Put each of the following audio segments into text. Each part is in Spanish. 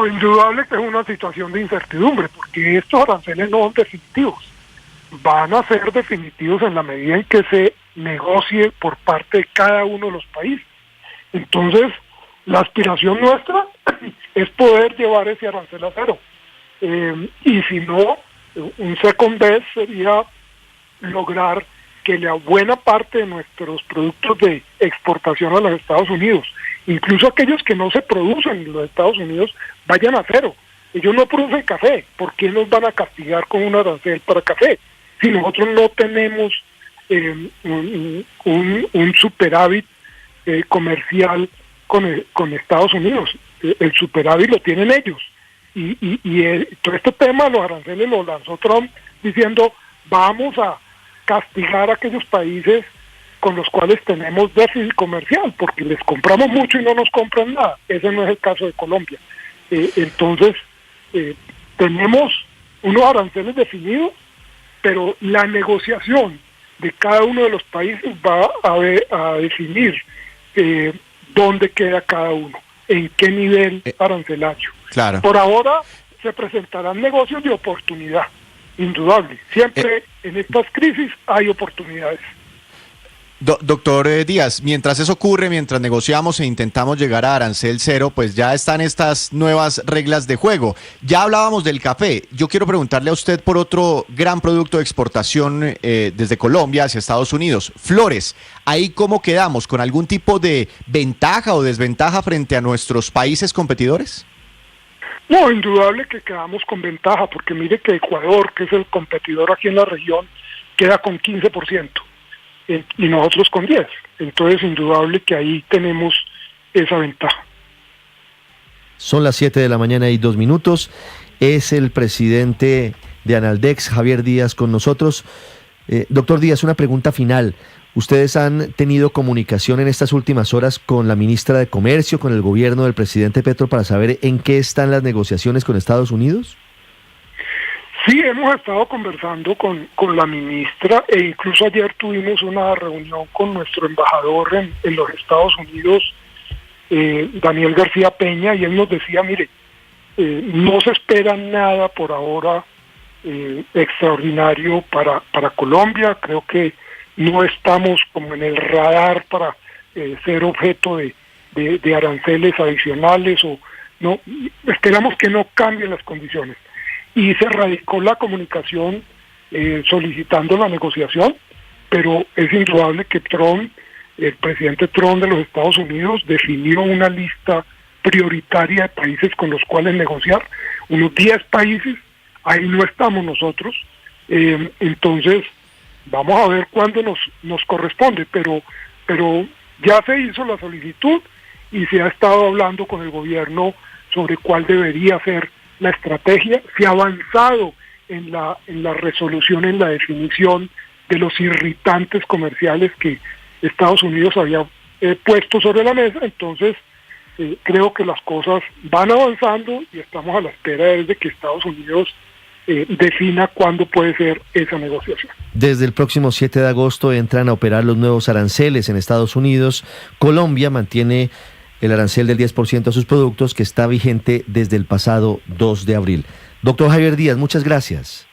No, indudable que es una situación de incertidumbre, porque estos aranceles no son definitivos. Van a ser definitivos en la medida en que se negocie por parte de cada uno de los países. Entonces, la aspiración nuestra es poder llevar ese arancel a cero. Y si no, un second best sería lograr que la buena parte de nuestros productos de exportación a los Estados Unidos, incluso aquellos que no se producen en los Estados Unidos, vayan a cero. Ellos no producen café, ¿por qué nos van a castigar con un arancel para café? Si nosotros no tenemos un superávit comercial con Estados Unidos, el superávit lo tienen ellos. Y todo este tema de los aranceles lo lanzó Trump diciendo, vamos a castigar a aquellos países con los cuales tenemos déficit comercial, porque les compramos mucho y no nos compran nada. Ese no es el caso de Colombia. Entonces, tenemos unos aranceles definidos, pero la negociación de cada uno de los países va a definir dónde queda cada uno, en qué nivel arancelario. Claro. Por ahora se presentarán negocios de oportunidad, indudable. Siempre en estas crisis hay oportunidades. Doctor Díaz, mientras eso ocurre, mientras negociamos e intentamos llegar a arancel cero, pues ya están estas nuevas reglas de juego. Ya hablábamos del café. Yo quiero preguntarle a usted por otro gran producto de exportación desde Colombia hacia Estados Unidos, flores. ¿Ahí cómo quedamos? ¿Con algún tipo de ventaja o desventaja frente a nuestros países competidores? No, indudable que quedamos con ventaja, porque mire que Ecuador, que es el competidor aquí en la región, queda con 15%. Y nosotros con 10. Entonces, indudable que ahí tenemos esa ventaja. Son las 7:02 a.m. Es el presidente de Analdex, Javier Díaz, con nosotros. Doctor Díaz, una pregunta final. ¿Ustedes han tenido comunicación en estas últimas horas con la ministra de Comercio, con el gobierno del presidente Petro, para saber en qué están las negociaciones con Estados Unidos? Sí, hemos estado conversando con la ministra e incluso ayer tuvimos una reunión con nuestro embajador en los Estados Unidos, Daniel García Peña, y él nos decía, mire, no se espera nada por ahora extraordinario para Colombia. Creo que no estamos como en el radar para ser objeto de aranceles adicionales, o no, esperamos que no cambien las condiciones. Y se radicó la comunicación solicitando la negociación, pero es indudable que el presidente Trump de los Estados Unidos definió una lista prioritaria de países con los cuales negociar, unos 10 países, ahí no estamos nosotros, entonces vamos a ver cuándo nos corresponde, pero ya se hizo la solicitud y se ha estado hablando con el gobierno sobre cuál debería ser la estrategia. Se ha avanzado en la resolución, en la definición de los irritantes comerciales que Estados Unidos había puesto sobre la mesa. Entonces creo que las cosas van avanzando y estamos a la espera de que Estados Unidos defina cuándo puede ser esa negociación. Desde el próximo 7 de agosto entran a operar los nuevos aranceles en Estados Unidos. Colombia mantiene el arancel del 10% a sus productos, que está vigente desde el pasado 2 de abril. Doctor Javier Díaz, muchas gracias.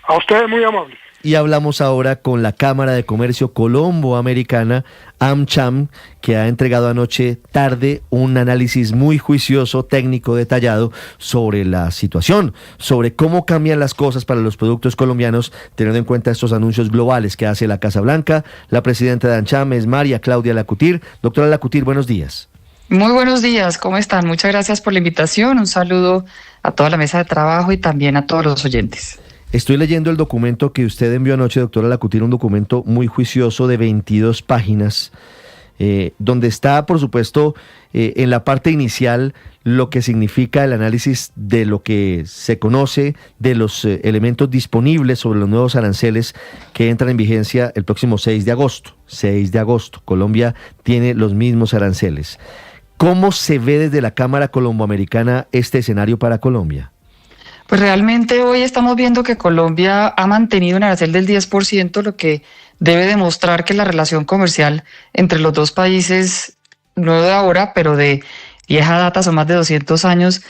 A ustedes, muy amables. Y hablamos ahora con la Cámara de Comercio Colombo-Americana, AmCham, que ha entregado anoche tarde un análisis muy juicioso, técnico, detallado sobre la situación, sobre cómo cambian las cosas para los productos colombianos, teniendo en cuenta estos anuncios globales que hace la Casa Blanca. La presidenta de AmCham es María Claudia Lacutir. Doctora Lacutir, buenos días. Muy buenos días, ¿cómo están? Muchas gracias por la invitación, un saludo a toda la mesa de trabajo y también a todos los oyentes. Estoy leyendo el documento que usted envió anoche, doctora Lacutir, un documento muy juicioso de 22 páginas, donde está, por supuesto, en la parte inicial lo que significa el análisis de lo que se conoce, de los elementos disponibles sobre los nuevos aranceles que entran en vigencia el próximo 6 de agosto. 6 de agosto, Colombia tiene los mismos aranceles. ¿Cómo se ve desde la Cámara Colomboamericana este escenario para Colombia? Pues realmente hoy estamos viendo que Colombia ha mantenido un arancel del 10%, lo que debe demostrar que la relación comercial entre los dos países, no de ahora, pero de vieja data, son más de 200 años,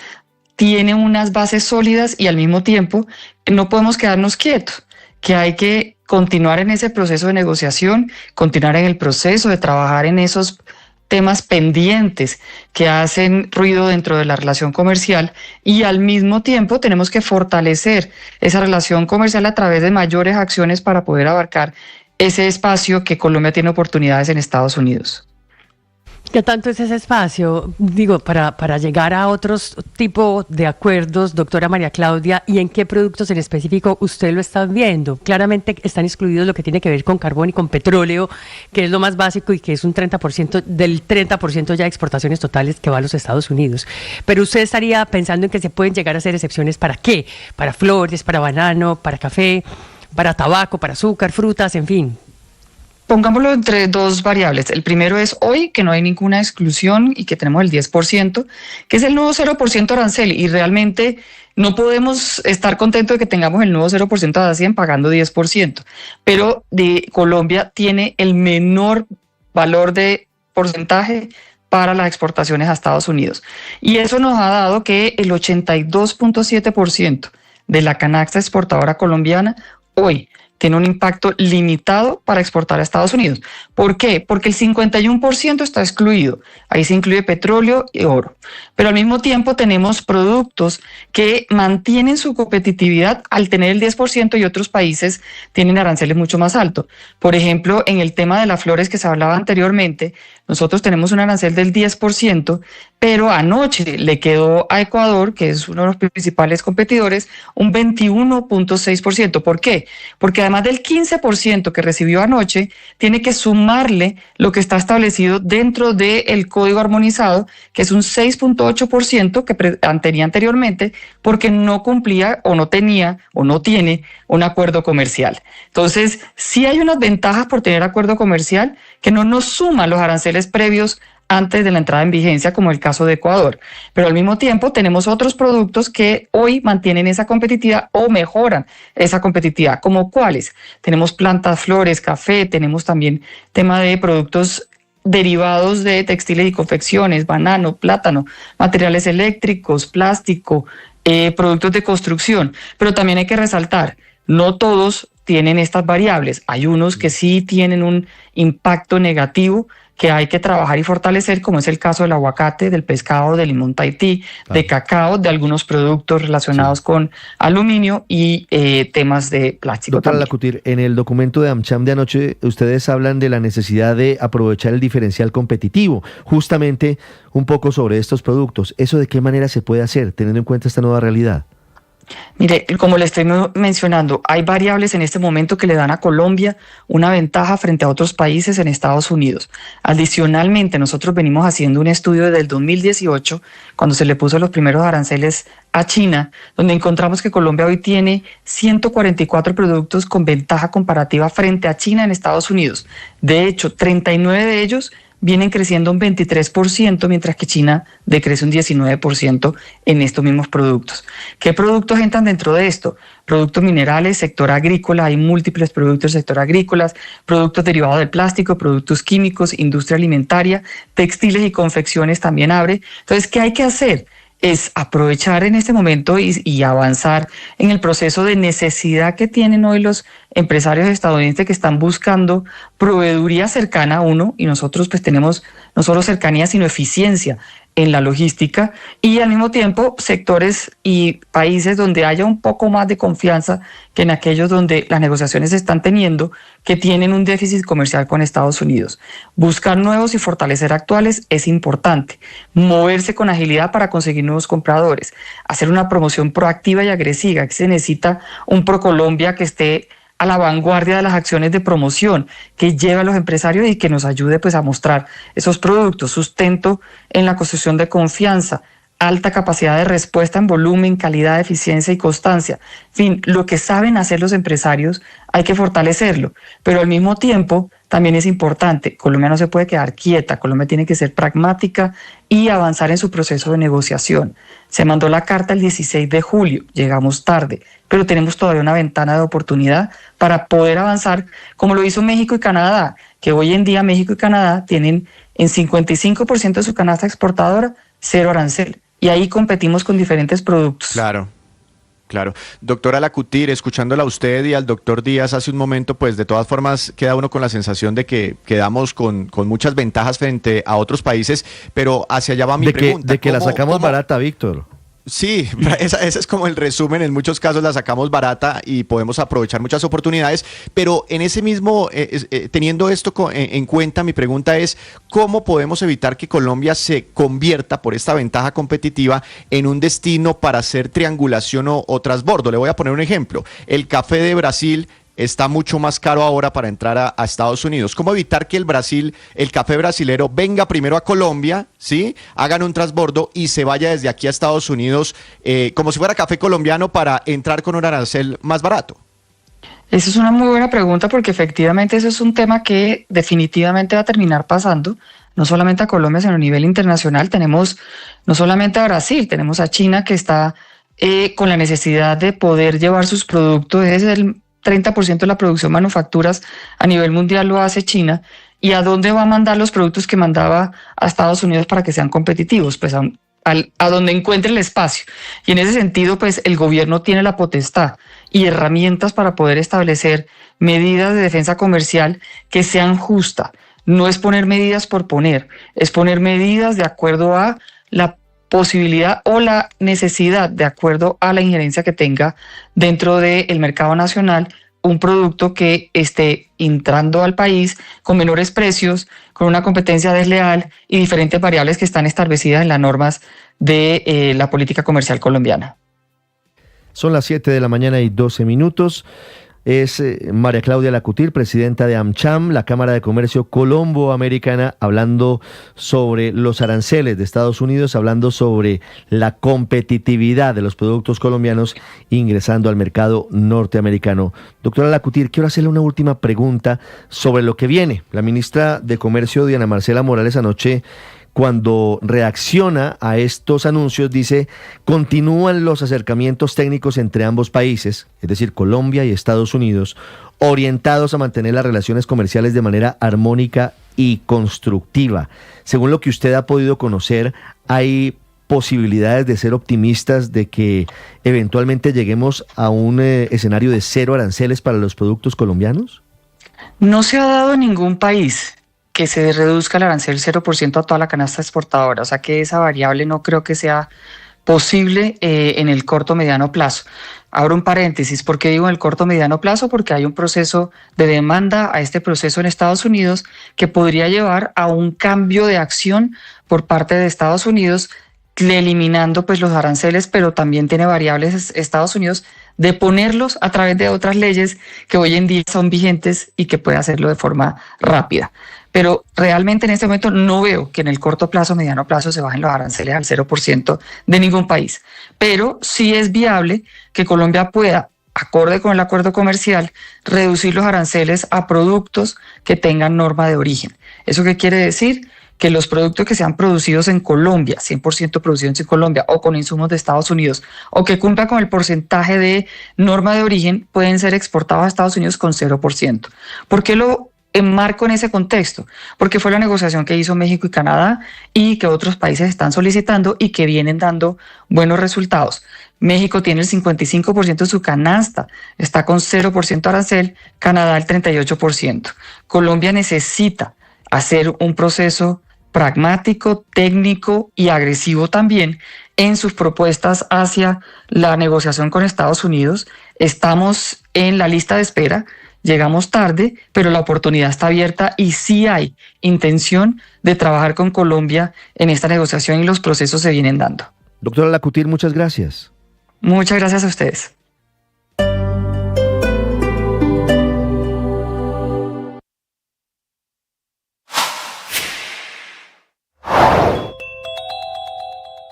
tiene unas bases sólidas y al mismo tiempo no podemos quedarnos quietos, que hay que continuar en ese proceso de negociación, continuar en el proceso de trabajar en esos temas pendientes que hacen ruido dentro de la relación comercial, y al mismo tiempo tenemos que fortalecer esa relación comercial a través de mayores acciones para poder abarcar ese espacio que Colombia tiene oportunidades en Estados Unidos. ¿Qué tanto es ese espacio, digo, para llegar a otros tipos de acuerdos, doctora María Claudia, y en qué productos en específico usted lo está viendo? Claramente están excluidos lo que tiene que ver con carbón y con petróleo, que es lo más básico y que es un 30% del 30% ya de exportaciones totales que va a los Estados Unidos. Pero usted estaría pensando en que se pueden llegar a hacer excepciones ¿para qué? Para flores, para banano, para café, para tabaco, para azúcar, frutas, en fin. Pongámoslo entre dos variables. El primero es hoy, que no hay ninguna exclusión y que tenemos el 10%, que es el nuevo 0% arancel, y realmente no podemos estar contentos de que tengamos el nuevo 0% de ASEAN pagando 10%, pero Colombia tiene el menor valor de porcentaje para las exportaciones a Estados Unidos. Y eso nos ha dado que el 82.7% de la canasta exportadora colombiana hoy tiene un impacto limitado para exportar a Estados Unidos. ¿Por qué? Porque el 51% está excluido. Ahí se incluye petróleo y oro. Pero al mismo tiempo tenemos productos que mantienen su competitividad al tener el 10% y otros países tienen aranceles mucho más altos. Por ejemplo, en el tema de las flores que se hablaba anteriormente, nosotros tenemos un arancel del 10%, pero anoche le quedó a Ecuador, que es uno de los principales competidores, un 21.6%. ¿Por qué? Porque además del 15% que recibió anoche, tiene que sumarle lo que está establecido dentro del código armonizado, que es un 6.8% que tenía anteriormente, porque no cumplía o no tenía o no tiene un acuerdo comercial. Entonces, sí hay unas ventajas por tener acuerdo comercial que no nos suman los aranceles previos antes de la entrada en vigencia, como el caso de Ecuador. Pero al mismo tiempo tenemos otros productos que hoy mantienen esa competitividad o mejoran esa competitividad. ¿Como cuáles? Tenemos plantas, flores, café, tenemos también tema de productos derivados de textiles y confecciones, banano, plátano, materiales eléctricos, plástico, productos de construcción. Pero también hay que resaltar, no todos tienen estas variables. Hay unos que sí tienen un impacto negativo que hay que trabajar y fortalecer, como es el caso del aguacate, del pescado, del limón Tahití, de cacao, de algunos productos relacionados con aluminio y temas de plástico. Doctora Lacutir, en el documento de AmCham de anoche, ustedes hablan de la necesidad de aprovechar el diferencial competitivo, justamente un poco sobre estos productos. ¿Eso de qué manera se puede hacer, teniendo en cuenta esta nueva realidad? Mire, como le estoy mencionando, hay variables en este momento que le dan a Colombia una ventaja frente a otros países en Estados Unidos. Adicionalmente, nosotros venimos haciendo un estudio desde el 2018, cuando se le puso los primeros aranceles a China, donde encontramos que Colombia hoy tiene 144 productos con ventaja comparativa frente a China en Estados Unidos. De hecho, 39 de ellos vienen creciendo un 23%, mientras que China decrece un 19% en estos mismos productos. ¿Qué productos entran dentro de esto? Productos minerales, sector agrícola, hay múltiples productos del sector agrícola, productos derivados del plástico, productos químicos, industria alimentaria, textiles y confecciones también abre. Entonces, ¿qué hay que hacer? Es aprovechar en este momento y avanzar en el proceso de necesidad que tienen hoy los empresarios estadounidenses que están buscando proveeduría cercana a uno, y nosotros pues tenemos no solo cercanía sino eficiencia en la logística, y al mismo tiempo sectores y países donde haya un poco más de confianza que en aquellos donde las negociaciones se están teniendo, que tienen un déficit comercial con Estados Unidos. Buscar nuevos y fortalecer actuales es importante. Moverse con agilidad para conseguir nuevos compradores. Hacer una promoción proactiva y agresiva, que se necesita un ProColombia que esté a la vanguardia de las acciones de promoción, que lleve a los empresarios y que nos ayude pues a mostrar esos productos, sustento en la construcción de confianza, alta capacidad de respuesta en volumen, calidad, eficiencia y constancia. En fin, lo que saben hacer los empresarios hay que fortalecerlo, pero al mismo tiempo también es importante, Colombia no se puede quedar quieta, Colombia tiene que ser pragmática y avanzar en su proceso de negociación. Se mandó la carta el 16 de julio, llegamos tarde, pero tenemos todavía una ventana de oportunidad para poder avanzar, como lo hizo México y Canadá, que hoy en día México y Canadá tienen en 55% de su canasta exportadora cero arancel. y ahí competimos con diferentes productos. Claro. Claro. Doctora Lacutir, escuchándola a usted y al doctor Díaz hace un momento, pues de todas formas queda uno con la sensación de que quedamos con muchas ventajas frente a otros países, pero hacia allá va mi pregunta. De que la sacamos barata, Víctor. Sí, ese es como el resumen. En muchos casos la sacamos barata y podemos aprovechar muchas oportunidades, pero en ese mismo, teniendo esto en cuenta, mi pregunta es, ¿cómo podemos evitar que Colombia se convierta, por esta ventaja competitiva, en un destino para hacer triangulación o transbordo? Le voy a poner un ejemplo. El café de Brasil está mucho más caro ahora para entrar a Estados Unidos. ¿Cómo evitar que el café brasilero venga primero a Colombia, ¿sí? Hagan un transbordo y se vaya desde aquí a Estados Unidos como si fuera café colombiano para entrar con un arancel más barato? Esa es una muy buena pregunta porque efectivamente eso es un tema que definitivamente va a terminar pasando, no solamente a Colombia, sino a nivel internacional. Tenemos no solamente a Brasil, tenemos a China que está con la necesidad de poder llevar sus productos desde el 30% de la producción manufacturas a nivel mundial lo hace China. ¿Y a dónde va a mandar los productos que mandaba a Estados Unidos para que sean competitivos? Pues a donde encuentre el espacio. Y en ese sentido, pues el gobierno tiene la potestad y herramientas para poder establecer medidas de defensa comercial que sean justas. No es poner medidas por poner, es poner medidas de acuerdo a la posibilidad o la necesidad, de acuerdo a la injerencia que tenga dentro del mercado nacional, un producto que esté entrando al país con menores precios, con una competencia desleal y diferentes variables que están establecidas en las normas de la política comercial colombiana. Son las 7 de la mañana y 12 minutos. Es María Claudia Lacutir, presidenta de AmCham, la Cámara de Comercio Colombo-Americana, hablando sobre los aranceles de Estados Unidos, hablando sobre la competitividad de los productos colombianos ingresando al mercado norteamericano. Doctora Lacutir, quiero hacerle una última pregunta sobre lo que viene. La ministra de Comercio, Diana Marcela Morales, anoche, cuando reacciona a estos anuncios, dice: continúan los acercamientos técnicos entre ambos países, es decir, Colombia y Estados Unidos, orientados a mantener las relaciones comerciales de manera armónica y constructiva. Según lo que usted ha podido conocer, ¿hay posibilidades de ser optimistas de que eventualmente lleguemos a un escenario de cero aranceles para los productos colombianos? No se ha dado en ningún país que se reduzca el arancel 0% a toda la canasta exportadora, o sea que esa variable no creo que sea posible en el corto o mediano plazo. Abro un paréntesis, ¿por qué digo en el corto o mediano plazo? Porque hay un proceso de demanda a este proceso en Estados Unidos que podría llevar a un cambio de acción por parte de Estados Unidos, eliminando pues los aranceles, pero también tiene variables Estados Unidos de ponerlos a través de otras leyes que hoy en día son vigentes y que puede hacerlo de forma rápida. Pero realmente en este momento no veo que en el corto plazo, mediano plazo, se bajen los aranceles al 0% de ningún país. Pero sí es viable que Colombia pueda, acorde con el acuerdo comercial, reducir los aranceles a productos que tengan norma de origen. ¿Eso qué quiere decir? Que los productos que sean producidos en Colombia, 100% producidos en Colombia o con insumos de Estados Unidos, o que cumplan con el porcentaje de norma de origen, pueden ser exportados a Estados Unidos con 0%. ¿Por qué lo enmarco en ese contexto? Porque fue la negociación que hizo México y Canadá y que otros países están solicitando y que vienen dando buenos resultados. México tiene el 55% de su canasta, está con 0% arancel, Canadá el 38%. Colombia necesita hacer un proceso pragmático, técnico y agresivo también en sus propuestas hacia la negociación con Estados Unidos. Estamos en la lista de espera, llegamos tarde, pero la oportunidad está abierta y sí hay intención de trabajar con Colombia en esta negociación y los procesos se vienen dando. Doctora Lacutir, muchas gracias. Muchas gracias a ustedes.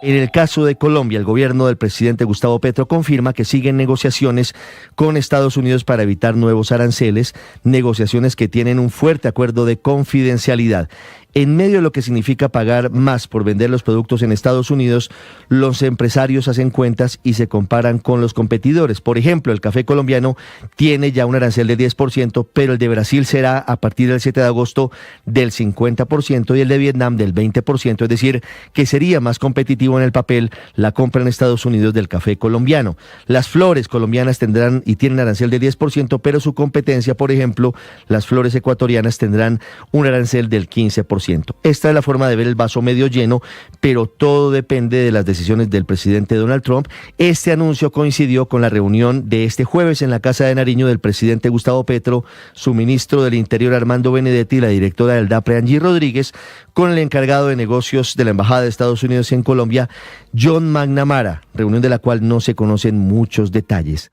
En el caso de Colombia, el gobierno del presidente Gustavo Petro confirma que siguen negociaciones con Estados Unidos para evitar nuevos aranceles, negociaciones que tienen un fuerte acuerdo de confidencialidad. En medio de lo que significa pagar más por vender los productos en Estados Unidos, los empresarios hacen cuentas y se comparan con los competidores. Por ejemplo, el café colombiano tiene ya un arancel de 10%, pero el de Brasil será a partir del 7 de agosto del 50% y el de Vietnam del 20%, es decir, que sería más competitivo en el papel la compra en Estados Unidos del café colombiano. Las flores colombianas tendrán y tienen arancel de 10%, pero su competencia, por ejemplo, las flores ecuatorianas tendrán un arancel del 15%. Esta es la forma de ver el vaso medio lleno, pero todo depende de las decisiones del presidente Donald Trump. Este anuncio coincidió con la reunión de este jueves en la Casa de Nariño del presidente Gustavo Petro, su ministro del Interior Armando Benedetti y la directora del DAPRE Angie Rodríguez, con el encargado de negocios de la Embajada de Estados Unidos en Colombia, John McNamara, reunión de la cual no se conocen muchos detalles.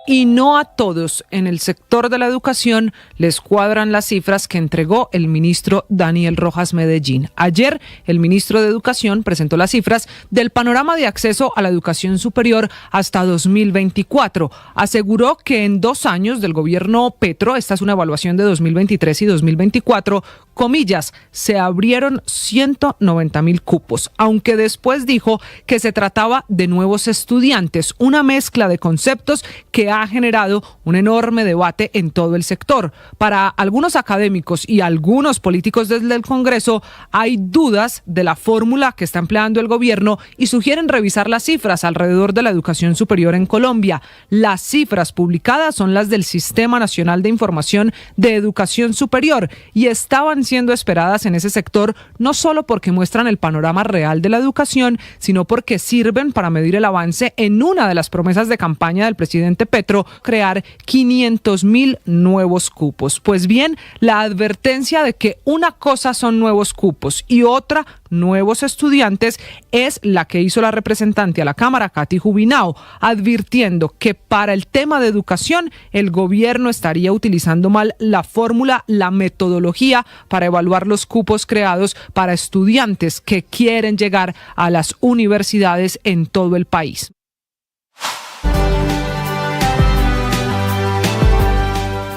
Y no a todos en el sector de la educación les cuadran las cifras que entregó el ministro Daniel Rojas Medellín. Ayer, el ministro de Educación presentó las cifras del panorama de acceso a la educación superior hasta 2024. Aseguró que en 2 años del gobierno Petro, esta es una evaluación de 2023 y 2024, comillas, se abrieron 190.000 cupos, aunque después dijo que se trataba de nuevos estudiantes, una mezcla de conceptos que ha generado un enorme debate en todo el sector. Para algunos académicos y algunos políticos desde el Congreso hay dudas de la fórmula que está empleando el gobierno y sugieren revisar las cifras alrededor de la educación superior en Colombia. Las cifras publicadas son las del Sistema Nacional de Información de Educación Superior y estaban siendo esperadas en ese sector no solo porque muestran el panorama real de la educación, sino porque sirven para medir el avance en una de las promesas de campaña del presidente Petro, crear 500.000 nuevos cupos. Pues bien, la advertencia de que una cosa son nuevos cupos y otra nuevos estudiantes es la que hizo la representante a la Cámara, Katy Jubinao, advirtiendo que para el tema de educación el gobierno estaría utilizando mal la fórmula, la metodología para evaluar los cupos creados para estudiantes que quieren llegar a las universidades en todo el país.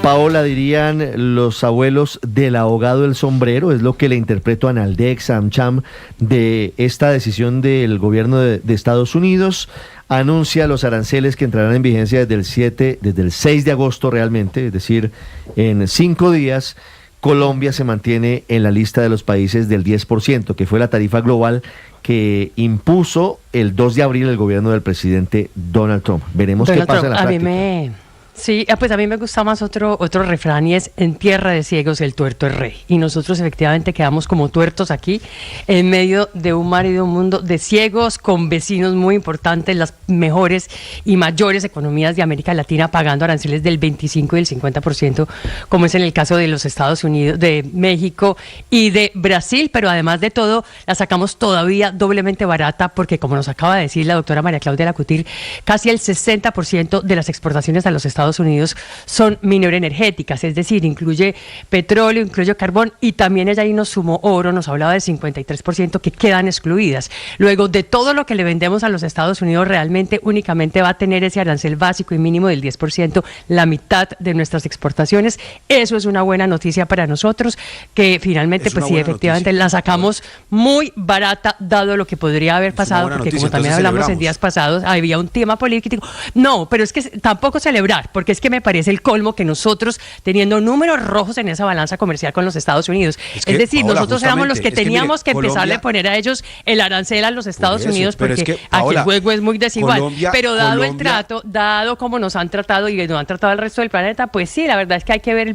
Paola, dirían los abuelos del ahogado del sombrero, es lo que le interpreto a Naldex, a AmCham, de esta decisión del gobierno de Estados Unidos. Anuncia los aranceles que entrarán en vigencia desde el 6 de agosto realmente, es decir, en 5 días. Colombia se mantiene en la lista de los países del 10%, que fue la tarifa global que impuso el 2 de abril el gobierno del presidente Donald Trump. Veremos qué pasa en la práctica. Sí, pues a mí me gusta más otro refrán y es: en tierra de ciegos el tuerto es rey. Y nosotros efectivamente quedamos como tuertos aquí, en medio de un mar y de un mundo de ciegos, con vecinos muy importantes, las mejores y mayores economías de América Latina pagando aranceles del 25 y del 50%, como es en el caso de los Estados Unidos, de México y de Brasil. Pero además de todo, la sacamos todavía doblemente barata porque, como nos acaba de decir la doctora María Claudia Lacutir, casi el 60% de las exportaciones a los Estados Unidos son mineroenergéticas, es decir, incluye petróleo, incluye carbón, y también ella ahí nos sumó oro, nos hablaba de 53% que quedan excluidas. Luego, de todo lo que le vendemos a los Estados Unidos, realmente únicamente va a tener ese arancel básico y mínimo del 10%, la mitad de nuestras exportaciones. Eso es una buena noticia para nosotros, que finalmente, pues sí, efectivamente la sacamos muy barata, dado lo que podría haber pasado, porque como también hablamos en días pasados, había un tema político. No, pero es que tampoco celebrar, porque es que me parece el colmo que nosotros, teniendo números rojos en esa balanza comercial con los Estados Unidos, es decir, Paola, nosotros éramos los que teníamos que empezarle a poner a ellos el arancel a los Estados Unidos, porque aquí el juego es muy desigual. Pero dado el trato, dado como nos han tratado y nos han tratado el resto del planeta, pues sí, la verdad es que hay que ver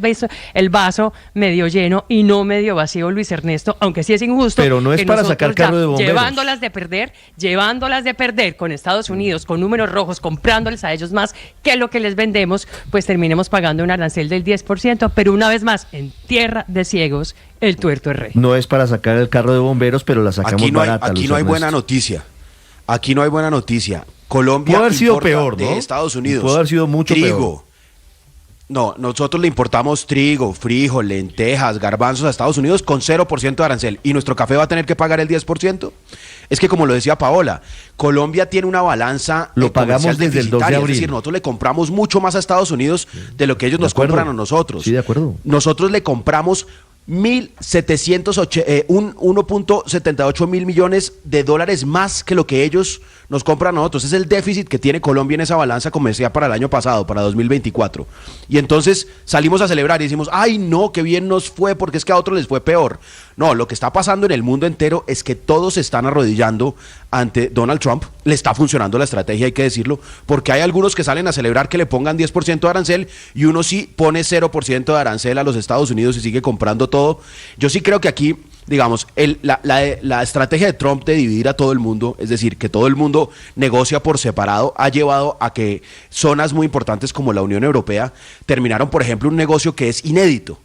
el vaso medio lleno y no medio vacío, Luis Ernesto, aunque sí es injusto. Pero no es para sacar carro de bomberos. Llevándolas de perder con Estados Unidos, con números rojos, comprándoles a ellos más que lo que les vendemos, pues terminemos pagando un arancel del 10%, pero una vez más, en tierra de ciegos, el tuerto es rey. No es para sacar el carro de bomberos, pero la sacamos barata. Aquí no hay buena noticia. Aquí no hay buena noticia. Colombia puede haber sido peor, ¿no? de Estados Unidos. Puede haber sido mucho trigo, peor. No, nosotros le importamos trigo, frijol, lentejas, garbanzos a Estados Unidos con 0% de arancel. ¿Y nuestro café va a tener que pagar el 10%? Es que, como lo decía Paola, Colombia tiene una balanza lo pagamos desde el 2 de abril. Es decir, nosotros le compramos mucho más a Estados Unidos de lo que ellos nos compran a nosotros. Sí, de acuerdo. Nosotros le compramos 1.78 mil millones de dólares más que lo que ellos nos compran a nosotros. Es el déficit que tiene Colombia en esa balanza, como decía, para el año pasado, para 2024. Y entonces salimos a celebrar y decimos, ay no, qué bien nos fue, porque es que a otros les fue peor. No, lo que está pasando en el mundo entero es que todos se están arrodillando ante Donald Trump. Le está funcionando la estrategia, hay que decirlo, porque hay algunos que salen a celebrar que le pongan 10% de arancel y uno sí pone 0% de arancel a los Estados Unidos y sigue comprando todo. Yo sí creo que aquí, digamos, la estrategia de Trump de dividir a todo el mundo, es decir, que todo el mundo negocia por separado, ha llevado a que zonas muy importantes como la Unión Europea terminaron, por ejemplo, un negocio que es inédito.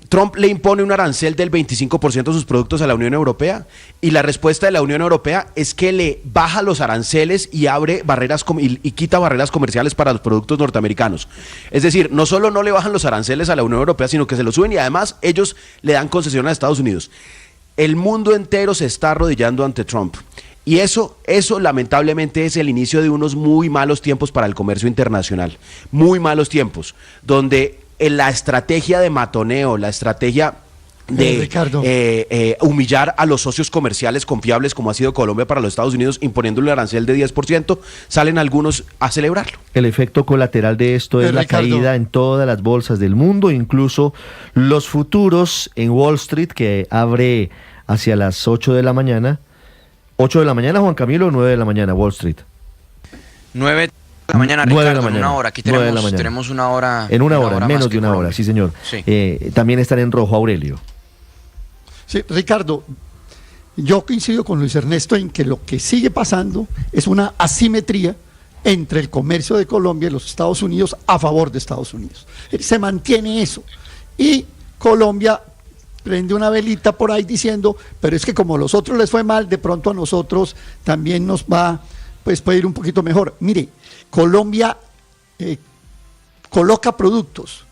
Trump le impone un arancel del 25% de sus productos a la Unión Europea y la respuesta de la Unión Europea es que le baja los aranceles y abre barreras y quita barreras comerciales para los productos norteamericanos. Es decir, no solo no le bajan los aranceles a la Unión Europea, sino que se los suben y además ellos le dan concesión a Estados Unidos. El mundo entero se está arrodillando ante Trump. Y eso lamentablemente es el inicio de unos muy malos tiempos para el comercio internacional. Muy malos tiempos, donde la estrategia de matoneo, la estrategia de humillar a los socios comerciales confiables como ha sido Colombia para los Estados Unidos, imponiéndole el arancel de 10%, salen algunos a celebrarlo. El efecto colateral de esto es la caída en todas las bolsas del mundo, incluso los futuros en Wall Street, que abre hacia las 8 de la mañana. 8 de la mañana, Juan Camilo, o 9 de la mañana, Wall Street. 9 de la mañana, Ricardo, 9 de la mañana, en una hora. Aquí tenemos una hora. En una hora, menos de una hora, sí señor. Sí. También están en rojo, Aurelio. Sí, Ricardo, yo coincido con Luis Ernesto en que lo que sigue pasando es una asimetría entre el comercio de Colombia y los Estados Unidos a favor de Estados Unidos. Se mantiene eso. Y Colombia prende una velita por ahí diciendo, pero es que como a los otros les fue mal, de pronto a nosotros también nos va, pues puede ir un poquito mejor. Mire, Colombia coloca productos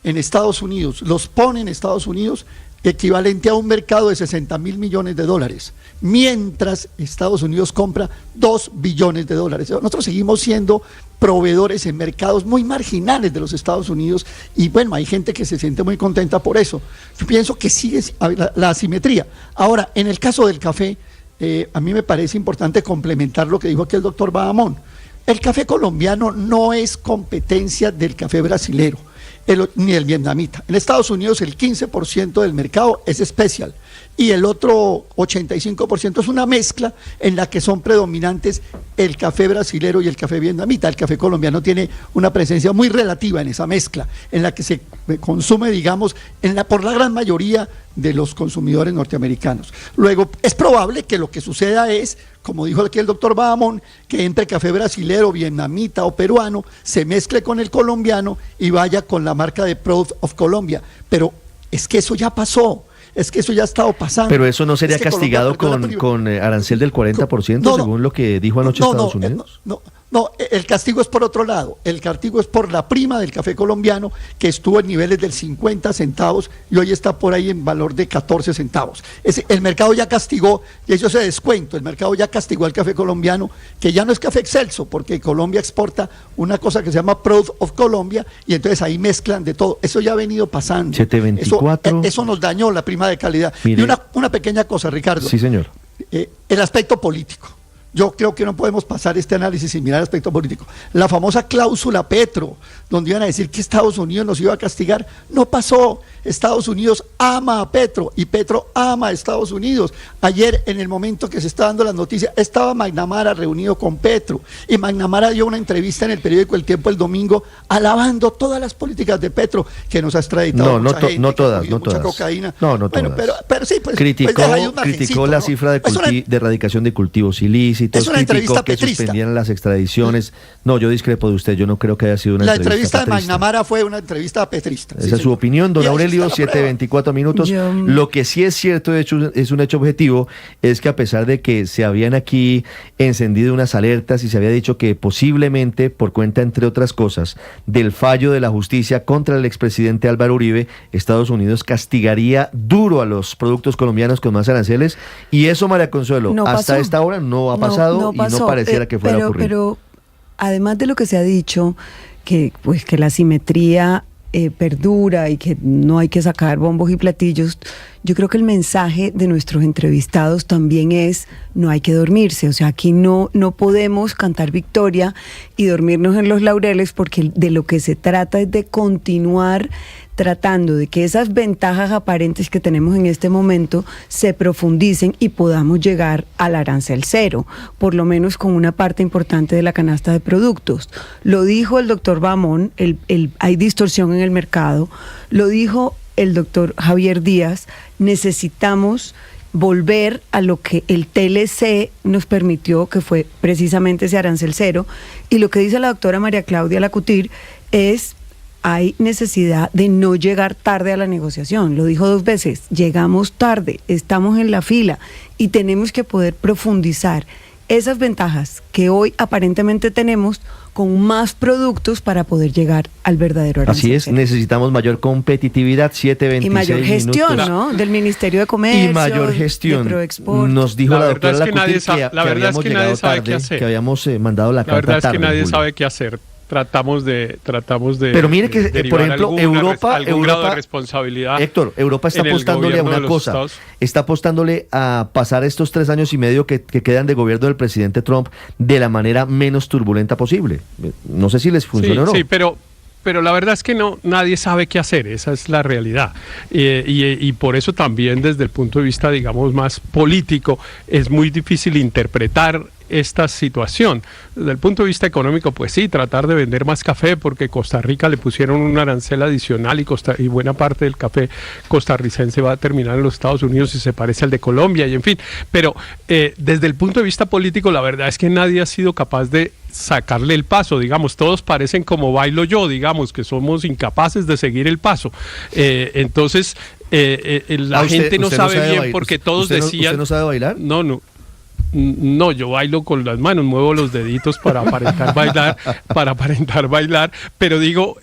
en Estados Unidos, los pone en Estados Unidos, equivalente a un mercado de 60.000 millones de dólares, mientras Estados Unidos compra 2 billones de dólares. Nosotros seguimos siendo proveedores en mercados muy marginales de los Estados Unidos y bueno, hay gente que se siente muy contenta por eso. Yo pienso que sigue la asimetría. Ahora, en el caso del café, a mí me parece importante complementar lo que dijo aquí el doctor Bahamón. El café colombiano no es competencia del café brasilero, ni el vietnamita. En Estados Unidos el 15% del mercado es especial y el otro 85% es una mezcla en la que son predominantes el café brasilero y el café vietnamita. El café colombiano tiene una presencia muy relativa en esa mezcla, en la que se consume, digamos, por la gran mayoría de los consumidores norteamericanos. Luego, es probable que lo que suceda es, como dijo aquí el doctor Bahamón, que entre café brasilero, vietnamita o peruano, se mezcle con el colombiano y vaya con la marca de Proud of Colombia. Pero es que eso ya pasó. Es que eso ya ha estado pasando. Pero eso no sería castigado con arancel del 40%, según lo que dijo anoche Estados Unidos. No, el castigo es por otro lado. El castigo es por la prima del café colombiano, que estuvo en niveles del 50 centavos y hoy está por ahí en valor de 14 centavos. El mercado ya castigó, y eso se descuento, el mercado ya castigó al café colombiano, que ya no es café excelso, porque Colombia exporta una cosa que se llama Proud of Colombia, y entonces ahí mezclan de todo. Eso ya ha venido pasando. 724. Eso nos dañó la prima de calidad. Mire, y una pequeña cosa, Ricardo. Sí, señor. El aspecto político. Yo creo que no podemos pasar este análisis sin mirar el aspecto político. La famosa cláusula Petro, donde iban a decir que Estados Unidos nos iba a castigar, no pasó. Estados Unidos ama a Petro y Petro ama a Estados Unidos. Ayer, en el momento que se está dando las noticias, estaba McNamara reunido con Petro y McNamara dio una entrevista en el periódico El Tiempo el domingo alabando todas las políticas de Petro que nos ha extraditado. No todas. Cocaína. No todas. Pero sí, pues, criticó la cifra de erradicación de cultivos ilícitos. plebiscitos, es una entrevista que petrista. suspendieran las extradiciones. No, yo discrepo de usted, yo no creo que haya sido una La entrevista entrevista de petrista. McNamara fue una entrevista petrista. Esa es su opinión, don Y ahí Aurelio, está la 7:24 minutos. Lo que sí es cierto, de hecho, es un hecho objetivo, es que a pesar de que se habían aquí encendido unas alertas y se había dicho que posiblemente, por cuenta, entre otras cosas, del fallo de la justicia contra el expresidente Álvaro Uribe, Estados Unidos castigaría duro a los productos colombianos con más aranceles, y eso, María Consuelo, No hasta pasó. esta hora no ha pasado, y no pareciera que fuera a ocurrir. Pero además de lo que se ha dicho, que la asimetría perdura y que no hay que sacar bombos y platillos, yo creo que el mensaje de nuestros entrevistados también es: no hay que dormirse. O sea, aquí no podemos cantar victoria y dormirnos en los laureles, porque de lo que se trata es de continuar tratando de que esas ventajas aparentes que tenemos en este momento se profundicen y podamos llegar al arancel cero, por lo menos con una parte importante de la canasta de productos. Lo dijo el doctor Bamón, hay distorsión en el mercado, lo dijo el doctor Javier Díaz, necesitamos volver a lo que el TLC nos permitió, que fue precisamente ese arancel cero, y lo que dice la doctora María Claudia Lacutir es: hay necesidad de no llegar tarde a la negociación. Lo dijo 2 veces, llegamos tarde, estamos en la fila y tenemos que poder profundizar esas ventajas que hoy aparentemente tenemos con más productos para poder llegar al verdadero arancel. Así es, necesitamos mayor competitividad, 7:26 y mayor gestión, minutos. ¿no? Del Ministerio de Comercio. Y mayor gestión. De Proexport. Nos dijo la doctora verdad es que Lacutir la verdad es que nadie sabe qué hacer. que habíamos mandado la carta La verdad es tarde, que nadie Julio. sabe qué hacer. Tratamos de Pero mire que, derivar por ejemplo, algún grado de responsabilidad. Héctor, Europa está en el apostándole a gobierno de una los cosa. Estados. Está apostándole a pasar estos 3 años y medio que quedan de gobierno del presidente Trump de la manera menos turbulenta posible. No sé si les funciona o no. Sí, pero la verdad es que nadie sabe qué hacer, esa es la realidad. Y por eso también, desde el punto de vista, digamos, más político, es muy difícil interpretar esta situación. Desde el punto de vista económico, pues sí, tratar de vender más café, porque Costa Rica le pusieron un arancel adicional y buena parte del café costarricense va a terminar en los Estados Unidos y se parece al de Colombia, y en fin. Pero desde el punto de vista político, la verdad es que nadie ha sido capaz de sacarle el paso, digamos, todos parecen como bailo yo, digamos, que somos incapaces de seguir el paso. Entonces, la gente no sabe bien bailar, porque todos decían... ¿Usted no sabe bailar? No, yo bailo con las manos, muevo los deditos para aparentar bailar, pero digo,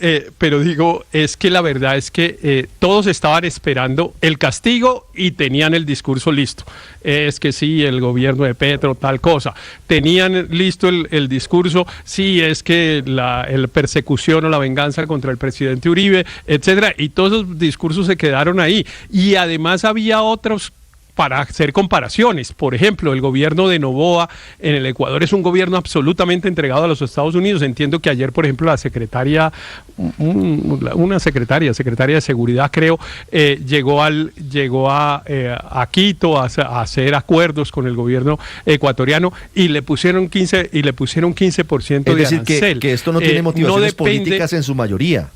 es que la verdad es que todos estaban esperando el castigo y tenían el discurso listo. Es que sí, el gobierno de Petro, tal cosa. Tenían listo el discurso, sí, es que la persecución o la venganza contra el presidente Uribe, etcétera, y todos esos discursos se quedaron ahí. Y además había otros para hacer comparaciones. Por ejemplo, el gobierno de Noboa en el Ecuador es un gobierno absolutamente entregado a los Estados Unidos. Entiendo que ayer, por ejemplo, la secretaria de Seguridad, creo, llegó a Quito a hacer acuerdos con el gobierno ecuatoriano y le pusieron 15% de arancel. Es decir, que esto no tiene motivaciones políticas en su mayoría,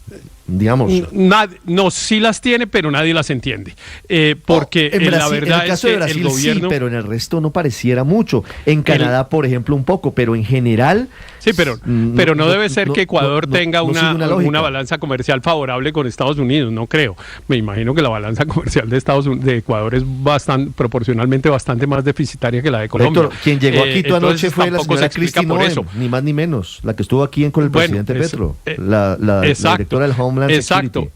digamos. No, sí las tiene, pero nadie las entiende. Porque la verdad en el caso de Brasil, el gobierno... sí, pero en el resto no pareciera mucho. En Canadá, por ejemplo, un poco, pero en general... Sí, pero no debe ser que Ecuador tenga una balanza comercial favorable con Estados Unidos, no creo. Me imagino que la balanza comercial de Ecuador es proporcionalmente bastante más deficitaria que la de Colombia. Héctor, quien llegó a Quito anoche fue la señora Kristi Noem, ni más ni menos, la que estuvo aquí con el presidente Petro, la directora del Homeland Security. Exacto,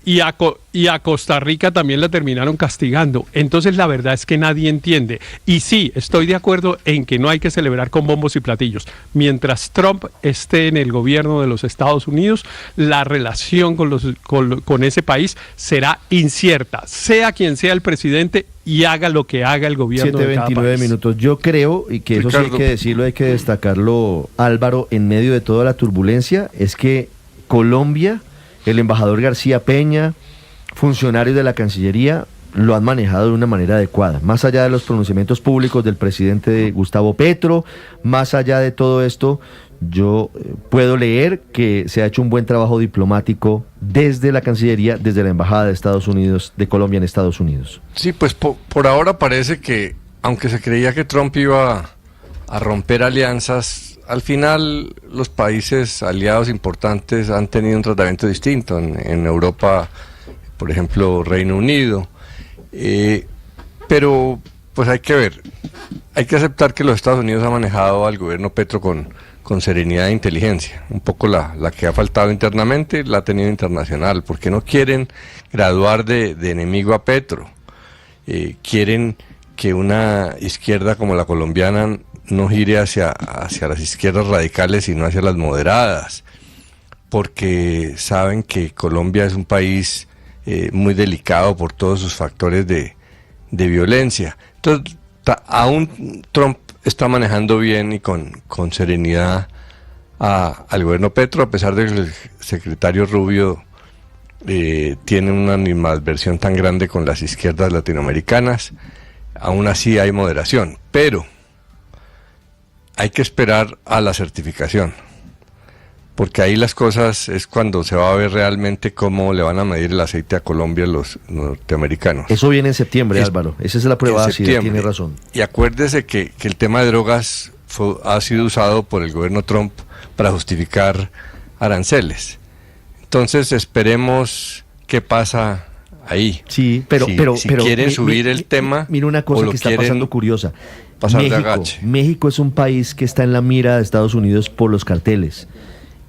y a Costa Rica también la terminaron castigando. Entonces la verdad es que nadie entiende. Y sí, estoy de acuerdo en que no hay que celebrar con bombos y platillos. Mientras Trump esté en el gobierno de los Estados Unidos, la relación con ese país será incierta, sea quien sea el presidente y haga lo que haga el gobierno de cada país. 7:29 minutos. Yo creo, y que eso sí hay que decirlo, hay que destacarlo, Álvaro, en medio de toda la turbulencia, es que Colombia, el embajador García Peña, funcionarios de la Cancillería, lo han manejado de una manera adecuada, más allá de los pronunciamientos públicos del presidente Gustavo Petro, más allá de todo esto, yo puedo leer que se ha hecho un buen trabajo diplomático desde la Cancillería, desde la Embajada de Estados Unidos, de Colombia en Estados Unidos. Sí, pues por ahora parece que, aunque se creía que Trump iba a romper alianzas. Al final, los países aliados importantes han tenido un tratamiento distinto. En Europa, por ejemplo, Reino Unido. Pero, pues hay que ver. Hay que aceptar que los Estados Unidos han manejado al gobierno Petro con serenidad e inteligencia. Un poco la que ha faltado internamente, la ha tenido internacional, porque no quieren graduar de enemigo a Petro. Quieren que una izquierda como la colombiana no gire hacia las izquierdas radicales, sino hacia las moderadas, porque saben que Colombia es un país muy delicado por todos sus factores de violencia. Entonces, aún Trump está manejando bien y con serenidad al gobierno Petro, a pesar de que el secretario Rubio tiene una animadversión tan grande con las izquierdas latinoamericanas. Aún así hay moderación, pero hay que esperar a la certificación, porque ahí las cosas es cuando se va a ver realmente cómo le van a medir el aceite a Colombia los norteamericanos. Eso viene en septiembre, Álvaro. Esa es la prueba, sí, tiene razón. Y acuérdese que el tema de drogas ha sido usado por el gobierno Trump para justificar aranceles. Entonces esperemos qué pasa ahí. Sí, pero quieren subir el tema. Mira una cosa que está pasando curiosa. México, México es un país que está en la mira de Estados Unidos por los carteles.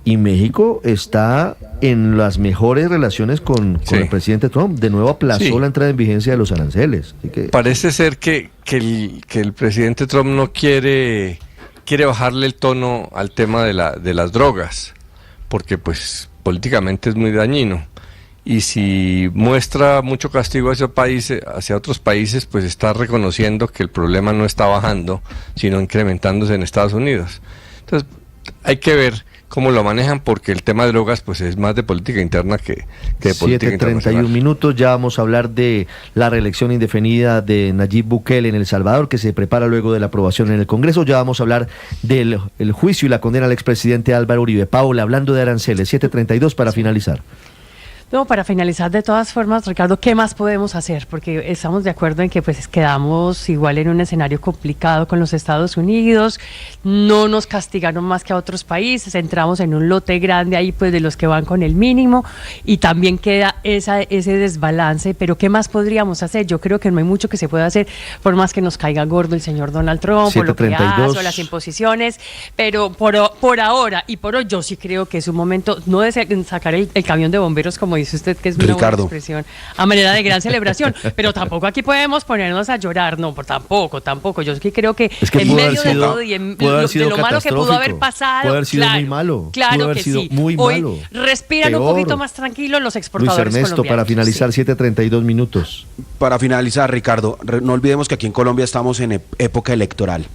Y México está en las mejores relaciones con el presidente Trump. De nuevo aplazó la entrada en vigencia de los aranceles. Así que parece ser que el presidente Trump no quiere bajarle el tono al tema de las drogas, porque pues políticamente es muy dañino. Y si muestra mucho castigo hacia otros países, pues está reconociendo que el problema no está bajando, sino incrementándose en Estados Unidos. Entonces, hay que ver cómo lo manejan, porque el tema de drogas pues es más de política interna que de política internacional. 7:31 minutos, ya vamos a hablar de la reelección indefinida de Nayib Bukele en El Salvador, que se prepara luego de la aprobación en el Congreso. Ya vamos a hablar del juicio y la condena al expresidente Álvaro Uribe. Paula, hablando de aranceles, 7:32 para finalizar. No, para finalizar, de todas formas, Ricardo, ¿qué más podemos hacer? Porque estamos de acuerdo en que pues quedamos igual en un escenario complicado con los Estados Unidos, no nos castigaron más que a otros países, entramos en un lote grande ahí pues de los que van con el mínimo, y también queda ese desbalance. Pero ¿qué más podríamos hacer? Yo creo que no hay mucho que se pueda hacer, por más que nos caiga gordo el señor Donald Trump, por lo que hace, o las imposiciones, pero por ahora y por hoy yo sí creo que es un momento no de sacar el camión de bomberos, como dice usted, que es una buena expresión, a manera de gran celebración, pero tampoco aquí podemos ponernos a llorar, no, tampoco, yo sí creo que en medio de todo y de lo malo que pudo haber pasado, puede haber sido muy malo, claro que sí, hoy respiran un poquito más tranquilos los exportadores Luis Ernesto, colombianos. Para finalizar, 7:32 minutos. Para finalizar, Ricardo, no olvidemos que aquí en Colombia estamos en época electoral.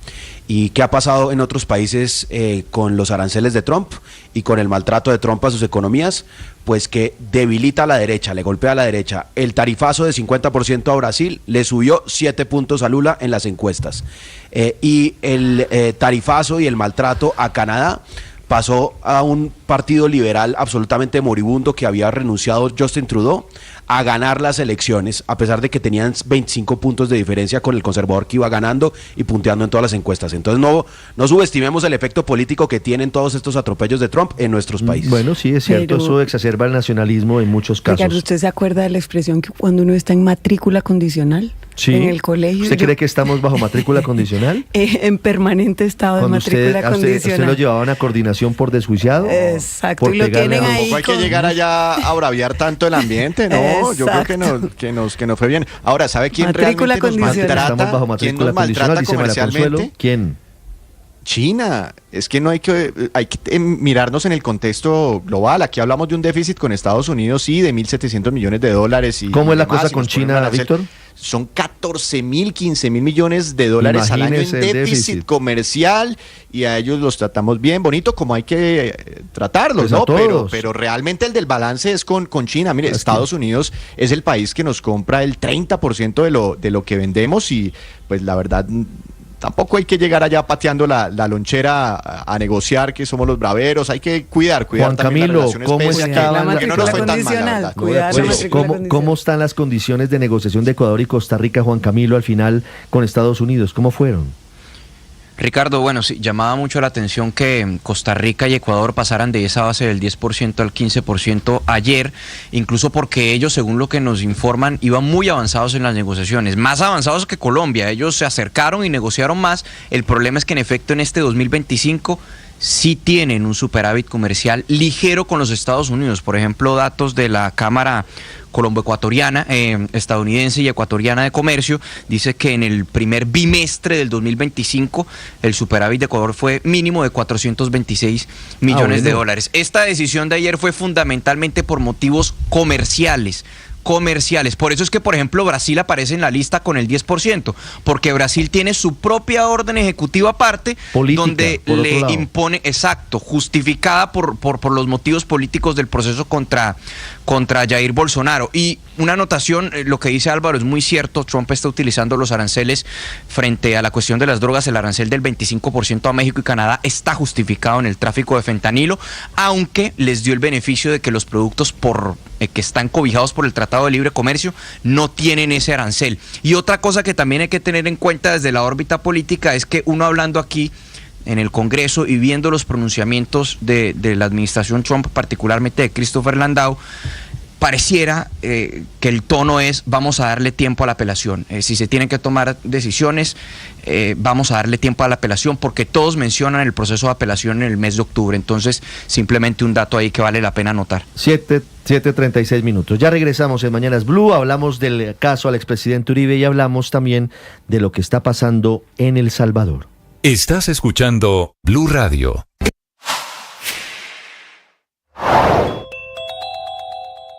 ¿Y qué ha pasado en otros países con los aranceles de Trump y con el maltrato de Trump a sus economías? Pues que debilita a la derecha, le golpea a la derecha. El tarifazo de 50% a Brasil le subió 7 puntos a Lula en las encuestas. Y el tarifazo y el maltrato a Canadá pasó a un partido liberal absolutamente moribundo que había renunciado Justin Trudeau a ganar las elecciones, a pesar de que tenían 25 puntos de diferencia con el conservador que iba ganando y punteando en todas las encuestas. Entonces no subestimemos el efecto político que tienen todos estos atropellos de Trump en nuestros países. Bueno, sí, es cierto, eso exacerba el nacionalismo en muchos casos. Ricardo, ¿usted se acuerda de la expresión que cuando uno está en matrícula condicional? Sí. En el colegio. ¿Usted cree que estamos bajo matrícula condicional? En permanente estado de matrícula condicional. ¿Usted lo llevaban a coordinación por desjuiciado? Exacto, por y lo tienen ahí. Tampoco hay que llegar allá a braviar tanto el ambiente, ¿no? Exacto. Yo creo que nos fue bien. Ahora, ¿sabe quién Matrícula realmente nos maltrata? Estamos bajo matrícula ¿Quién nos maltrata condicional, dice María comercialmente? Consuelo. ¿Quién? China. Es que no hay que mirarnos en el contexto global. Aquí hablamos de un déficit con Estados Unidos, sí, de $1.700 millones. Y ¿cómo es la demás, cosa con China, Víctor? Son 14.000, 15.000 millones de dólares al año en déficit comercial, y a ellos los tratamos bien, bonito, como hay que tratarlos, pues ¿no? Pero realmente el del balance es con China. Mire, Estados Unidos es el país que nos compra el 30% de lo que vendemos, y pues la verdad tampoco hay que llegar allá pateando la lonchera a negociar que somos los braveros. Hay que cuidar Juan también Camilo, las relaciones ¿cómo pese a que no nos fue tan mal, la verdad. ¿Cómo están las condiciones de negociación de Ecuador y Costa Rica, Juan Camilo, al final con Estados Unidos? ¿Cómo fueron? Ricardo, bueno, sí, llamaba mucho la atención que Costa Rica y Ecuador pasaran de esa base del 10% al 15% ayer, incluso porque ellos, según lo que nos informan, iban muy avanzados en las negociaciones, más avanzados que Colombia. Ellos se acercaron y negociaron más. El problema es que en efecto en este 2025 sí tienen un superávit comercial ligero con los Estados Unidos. Por ejemplo, datos de la Cámara colombo-ecuatoriana, estadounidense y ecuatoriana de comercio, dice que en el primer bimestre del 2025 el superávit de Ecuador fue mínimo de 426 millones de dólares. Esta decisión de ayer fue fundamentalmente por motivos comerciales. Por eso es que, por ejemplo, Brasil aparece en la lista con el 10%, porque Brasil tiene su propia orden ejecutiva aparte, política, donde le impone, justificada por los motivos políticos del proceso contra Jair Bolsonaro. Y una anotación, lo que dice Álvaro es muy cierto. Trump está utilizando los aranceles frente a la cuestión de las drogas. El arancel del 25% a México y Canadá está justificado en el tráfico de fentanilo, aunque les dio el beneficio de que los productos que están cobijados por el Tratado de Libre Comercio no tienen ese arancel. Y otra cosa que también hay que tener en cuenta desde la órbita política es que uno hablando aquí en el Congreso y viendo los pronunciamientos de la administración Trump, particularmente de Christopher Landau, pareciera que el tono es: vamos a darle tiempo a la apelación. Si se tienen que tomar decisiones, vamos a darle tiempo a la apelación, porque todos mencionan el proceso de apelación en el mes de octubre. Entonces, simplemente un dato ahí que vale la pena anotar. 7:36 minutos. Ya regresamos en Mañanas Blue. Hablamos del caso al expresidente Uribe y hablamos también de lo que está pasando en El Salvador. Estás escuchando Blue Radio.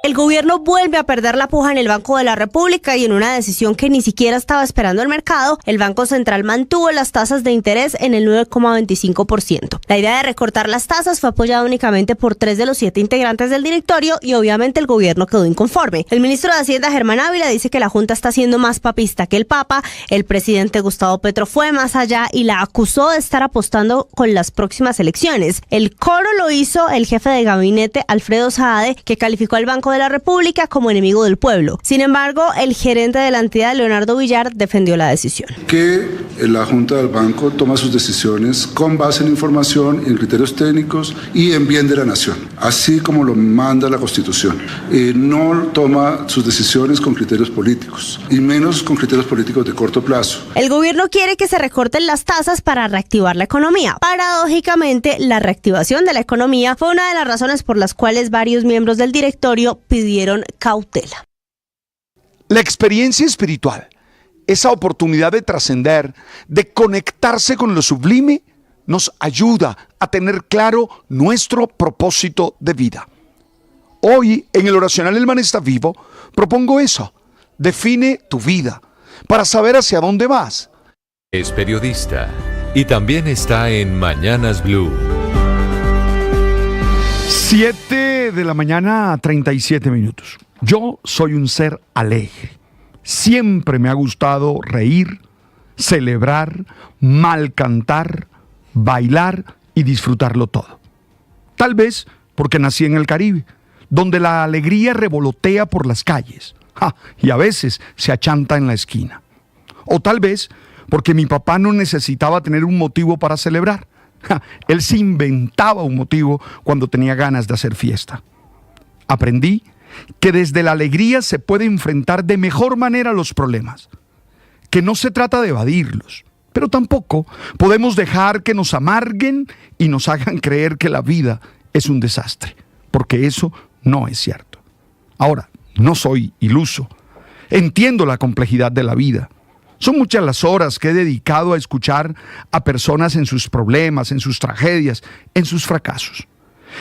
El gobierno vuelve a perder la puja en el Banco de la República y en una decisión que ni siquiera estaba esperando el mercado, el Banco Central mantuvo las tasas de interés en el 9,25%. La idea de recortar las tasas fue apoyada únicamente por 3 de los 7 integrantes del directorio y obviamente el gobierno quedó inconforme. El ministro de Hacienda, Germán Ávila, dice que la Junta está siendo más papista que el Papa. El presidente Gustavo Petro fue más allá y la acusó de estar apostando con las próximas elecciones. El coro lo hizo el jefe de gabinete, Alfredo Saade, que calificó al Banco de la República como enemigo del pueblo. Sin embargo, el gerente de la entidad, Leonardo Villar, defendió la decisión. Que la Junta del Banco toma sus decisiones con base en información, en criterios técnicos y en bien de la nación, así como lo manda la Constitución. No toma sus decisiones con criterios políticos y menos con criterios políticos de corto plazo. El gobierno quiere que se recorten las tasas para reactivar la economía. Paradójicamente, la reactivación de la economía fue una de las razones por las cuales varios miembros del directorio pidieron cautela. La experiencia espiritual, esa oportunidad de trascender, de conectarse con lo sublime, nos ayuda a tener claro nuestro propósito de vida. Hoy, en el oracional El Man está vivo, propongo eso. Define tu vida para saber hacia dónde vas. Es periodista y también está en Mañanas Blue. 7 de la mañana, 37 minutos. Yo soy un ser alegre. Siempre me ha gustado reír, celebrar, mal cantar, bailar y disfrutarlo todo. Tal vez porque nací en el Caribe, donde la alegría revolotea por las calles y a veces se achanta en la esquina. O tal vez porque mi papá no necesitaba tener un motivo para celebrar. Él se inventaba un motivo cuando tenía ganas de hacer fiesta. Aprendí que desde la alegría se puede enfrentar de mejor manera los problemas, que no se trata de evadirlos, pero tampoco podemos dejar que nos amarguen y nos hagan creer que la vida es un desastre, porque eso no es cierto. Ahora, no soy iluso, entiendo la complejidad de la vida. Son muchas las horas que he dedicado a escuchar a personas en sus problemas, en sus tragedias, en sus fracasos.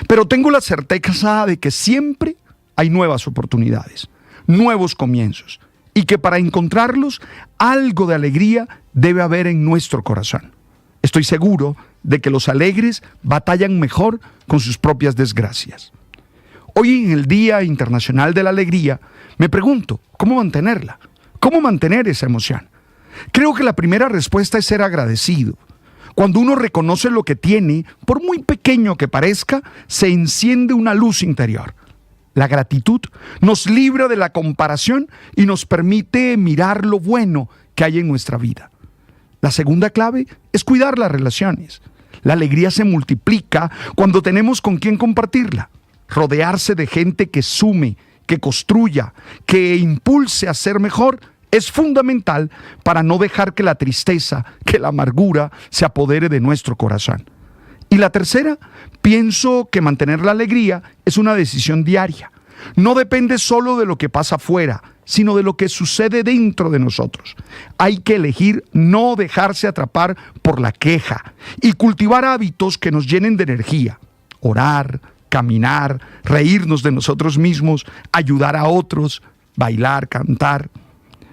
Pero tengo la certeza de que siempre hay nuevas oportunidades, nuevos comienzos, y que para encontrarlos, algo de alegría debe haber en nuestro corazón. Estoy seguro de que los alegres batallan mejor con sus propias desgracias. Hoy, en el Día Internacional de la Alegría, me pregunto, ¿cómo mantenerla? ¿Cómo mantener esa emoción? Creo que la primera respuesta es ser agradecido. Cuando uno reconoce lo que tiene, por muy pequeño que parezca, se enciende una luz interior. La gratitud nos libra de la comparación y nos permite mirar lo bueno que hay en nuestra vida. La segunda clave es cuidar las relaciones. La alegría se multiplica cuando tenemos con quién compartirla. Rodearse de gente que sume, que construya, que impulse a ser mejor es fundamental para no dejar que la tristeza, que la amargura se apodere de nuestro corazón. Y la tercera, pienso que mantener la alegría es una decisión diaria. No depende solo de lo que pasa afuera, sino de lo que sucede dentro de nosotros. Hay que elegir no dejarse atrapar por la queja y cultivar hábitos que nos llenen de energía. Orar, caminar, reírnos de nosotros mismos, ayudar a otros, bailar, cantar.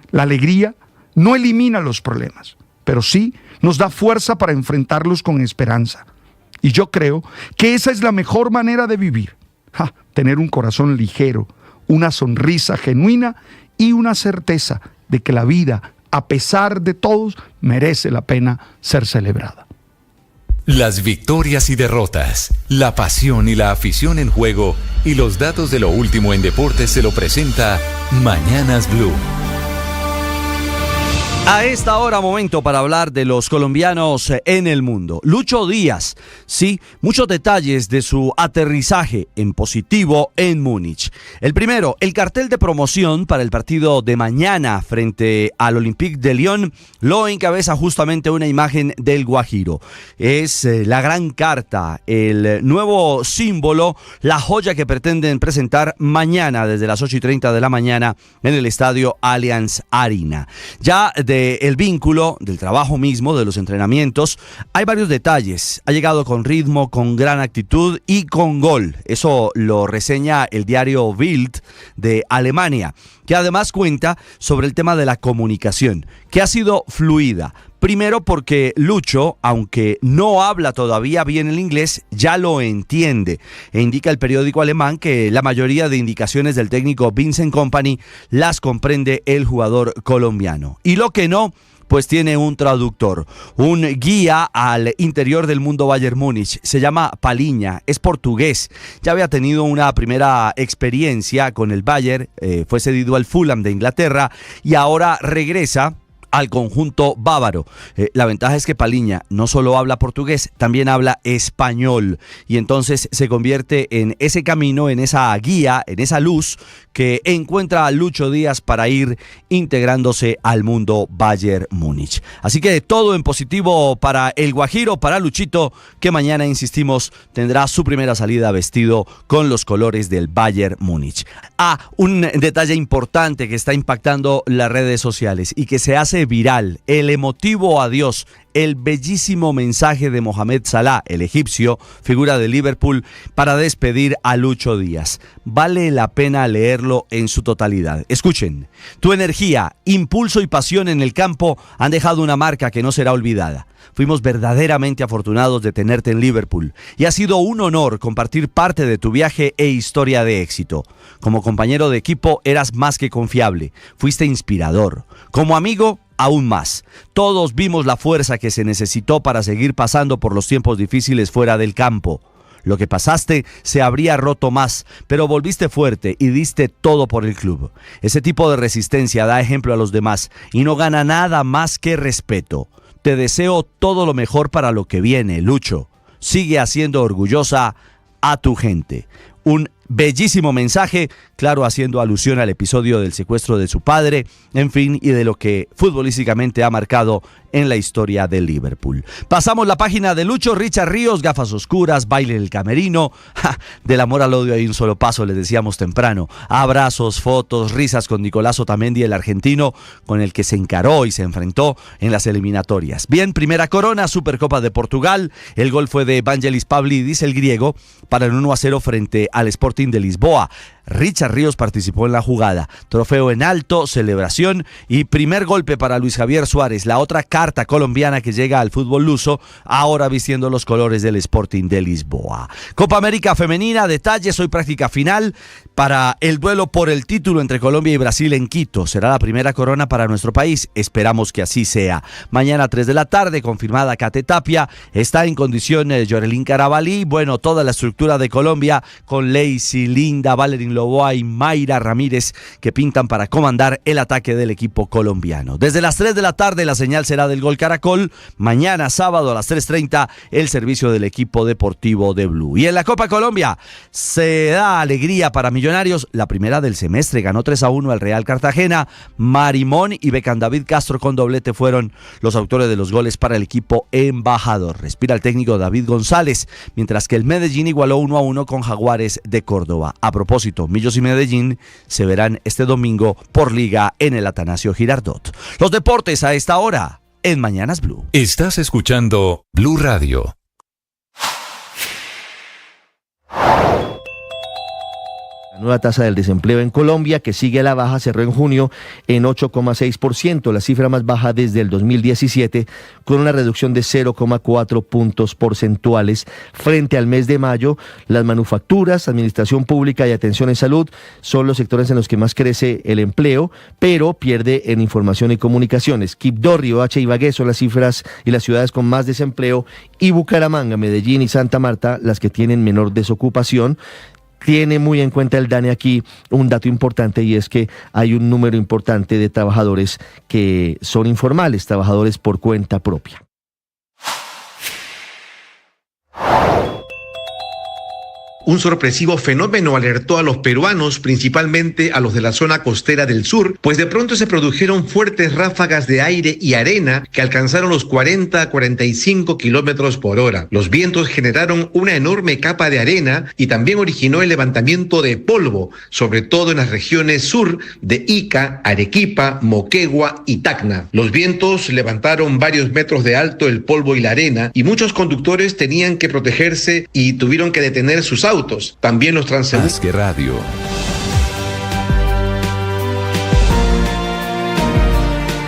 La alegría no elimina los problemas, pero sí nos da fuerza para enfrentarlos con esperanza. Y yo creo que esa es la mejor manera de vivir. Tener un corazón ligero, una sonrisa genuina y una certeza de que la vida, a pesar de todos, merece la pena ser celebrada. Las victorias y derrotas, la pasión y la afición en juego y los datos de lo último en deportes se lo presenta Mañanas Blue. A esta hora, momento para hablar de los colombianos en el mundo. Lucho Díaz, sí, muchos detalles de su aterrizaje en positivo en Múnich. El primero, el cartel de promoción para el partido de mañana frente al Olympique de Lyon lo encabeza justamente una imagen del Guajiro. Es la gran carta, el nuevo símbolo, la joya que pretenden presentar mañana desde las 8:30 de la mañana en el estadio Allianz Arena. Ya el vínculo, del trabajo mismo, de los entrenamientos, hay varios detalles. Ha llegado con ritmo, con gran actitud y con gol. Eso lo reseña el diario Bild de Alemania, que además cuenta sobre el tema de la comunicación, que ha sido fluida. Primero porque Lucho, aunque no habla todavía bien el inglés, ya lo entiende. E indica el periódico alemán que la mayoría de indicaciones del técnico Vincent Kompany las comprende el jugador colombiano. Y lo que no, pues tiene un traductor, un guía al interior del mundo Bayern Múnich. Se llama Paliña, es portugués. Ya había tenido una primera experiencia con el Bayern, fue cedido al Fulham de Inglaterra y ahora regresa al conjunto bávaro. La ventaja es que Paliña no solo habla portugués, también habla español y entonces se convierte en ese camino, en esa guía, en esa luz que encuentra a Lucho Díaz para ir integrándose al mundo Bayern Múnich. Así que todo en positivo para el Guajiro, para Luchito, que mañana, insistimos, tendrá su primera salida vestido con los colores del Bayern Múnich. Un detalle importante que está impactando las redes sociales y que se hace viral, el emotivo adiós, el bellísimo mensaje de Mohamed Salah, el egipcio, figura de Liverpool, para despedir a Lucho Díaz. Vale la pena leerlo en su totalidad. Escuchen, tu energía, impulso y pasión en el campo han dejado una marca que no será olvidada. Fuimos verdaderamente afortunados de tenerte en Liverpool y ha sido un honor compartir parte de tu viaje e historia de éxito. Como compañero de equipo eras más que confiable, fuiste inspirador. Como amigo, aún más. Todos vimos la fuerza que se necesitó para seguir pasando por los tiempos difíciles fuera del campo. Lo que pasaste se habría roto más, pero volviste fuerte y diste todo por el club. Ese tipo de resistencia da ejemplo a los demás y no gana nada más que respeto. Te deseo todo lo mejor para lo que viene, Lucho. Sigue haciendo orgullosa a tu gente. Un bellísimo mensaje, claro, haciendo alusión al episodio del secuestro de su padre, en fin, y de lo que futbolísticamente ha marcado en la historia del Liverpool. Pasamos la página de Lucho. Richard Ríos, gafas oscuras, baile en el camerino. Del amor al odio hay un solo paso, les decíamos temprano. Abrazos, fotos, risas con Nicolás Otamendi, el argentino, con el que se encaró y se enfrentó en las eliminatorias. Bien, primera corona, Supercopa de Portugal. El gol fue de Vangelis Pavlidis, el griego, para el 1-0 frente al Sporting de Lisboa. Richard Ríos participó en la jugada. Trofeo en alto, celebración y primer golpe para Luis Javier Suárez, la otra carta colombiana que llega al fútbol luso, ahora vistiendo los colores del Sporting de Lisboa. Copa América Femenina, detalles, hoy práctica final para el duelo por el título entre Colombia y Brasil en Quito. Será la primera corona para nuestro país, esperamos que así sea. Mañana 3 de la tarde, confirmada Kate Tapia, está en condición Yorelín Carabalí, bueno, toda la estructura de Colombia con Lacey, Linda, Valerín Loboa y Mayra Ramírez, que pintan para comandar el ataque del equipo colombiano. Desde las 3 de la tarde la señal será del Gol Caracol. Mañana sábado a las 3:30 el servicio del equipo deportivo de Blue. Y en la Copa Colombia se da alegría para Millonarios. La primera del semestre ganó 3-1 al Real Cartagena. Marimón y Becán David Castro con doblete fueron los autores de los goles para el equipo embajador. Respira el técnico David González, mientras que el Medellín igualó 1-1 con Jaguares de Córdoba. A propósito, Millos y Medellín se verán este domingo por liga en el Atanasio Girardot. Los deportes a esta hora en Mañanas Blue. Estás escuchando Blue Radio. La nueva tasa del desempleo en Colombia, que sigue a la baja, cerró en junio en 8,6%, la cifra más baja desde el 2017, con una reducción de 0,4 puntos porcentuales frente al mes de mayo. Las manufacturas, administración pública y atención en salud son los sectores en los que más crece el empleo, pero pierde en información y comunicaciones. Quibdó, Riohacha y Ibagué son las cifras y las ciudades con más desempleo, y Bucaramanga, Medellín y Santa Marta las que tienen menor desocupación. Tiene muy en cuenta el DANE aquí un dato importante, y es que hay un número importante de trabajadores que son informales, trabajadores por cuenta propia. Un sorpresivo fenómeno alertó a los peruanos, principalmente a los de la zona costera del sur, pues de pronto se produjeron fuertes ráfagas de aire y arena que alcanzaron los 40 a 45 kilómetros por hora. Los vientos generaron una enorme capa de arena y también originó el levantamiento de polvo, sobre todo en las regiones sur de Ica, Arequipa, Moquegua y Tacna. Los vientos levantaron varios metros de alto el polvo y la arena, y muchos conductores tenían que protegerse y tuvieron que detener sus autos. También los transeúntes. Radio.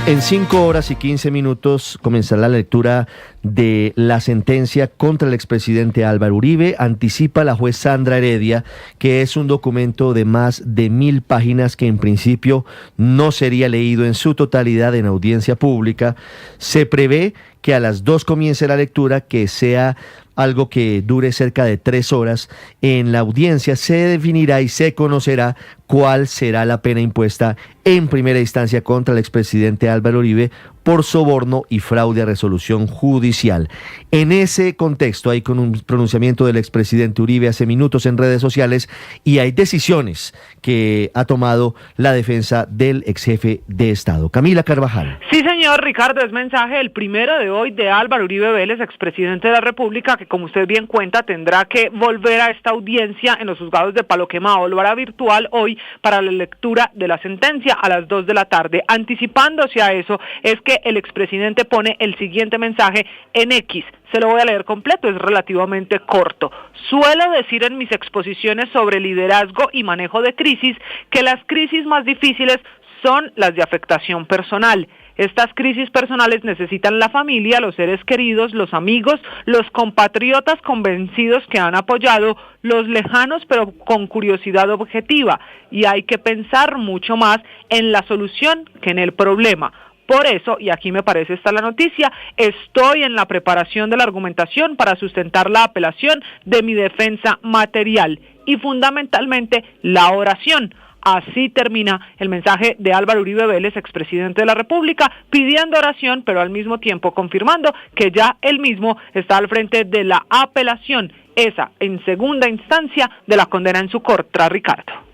En 5 horas y 15 minutos comenzará la lectura de la sentencia contra el expresidente Álvaro Uribe. Anticipa la juez Sandra Heredia que es un documento de más de 1000 páginas que en principio no sería leído en su totalidad en audiencia pública. Se prevé que a las 2 comience la lectura, que sea algo que dure cerca de 3 horas. En la audiencia se definirá y se conocerá cuál será la pena impuesta en primera instancia contra el expresidente Álvaro Uribe por soborno y fraude a resolución judicial. En ese contexto hay con un pronunciamiento del expresidente Uribe hace minutos en redes sociales, y hay decisiones que ha tomado la defensa del exjefe de Estado. Camila Carvajal. Sí, señor Ricardo, es mensaje el primero de hoy de Álvaro Uribe Vélez, expresidente de la República, que como usted bien cuenta tendrá que volver a esta audiencia en los juzgados de Palo Quemado. Lo hará virtual hoy para la lectura de la sentencia a las 2 de la tarde. Anticipándose a eso, es que el expresidente pone el siguiente mensaje en X. Se lo voy a leer completo, es relativamente corto. Suelo decir en mis exposiciones sobre liderazgo y manejo de crisis que las crisis más difíciles son las de afectación personal. Estas crisis personales necesitan la familia, los seres queridos, los amigos, los compatriotas convencidos que han apoyado, los lejanos pero con curiosidad objetiva. Y hay que pensar mucho más en la solución que en el problema. Por eso, y aquí me parece está la noticia, estoy en la preparación de la argumentación para sustentar la apelación de mi defensa material y fundamentalmente la oración. Así termina el mensaje de Álvaro Uribe Vélez, expresidente de la República, pidiendo oración, pero al mismo tiempo confirmando que ya él mismo está al frente de la apelación, esa en segunda instancia de la condena en su contra, Ricardo.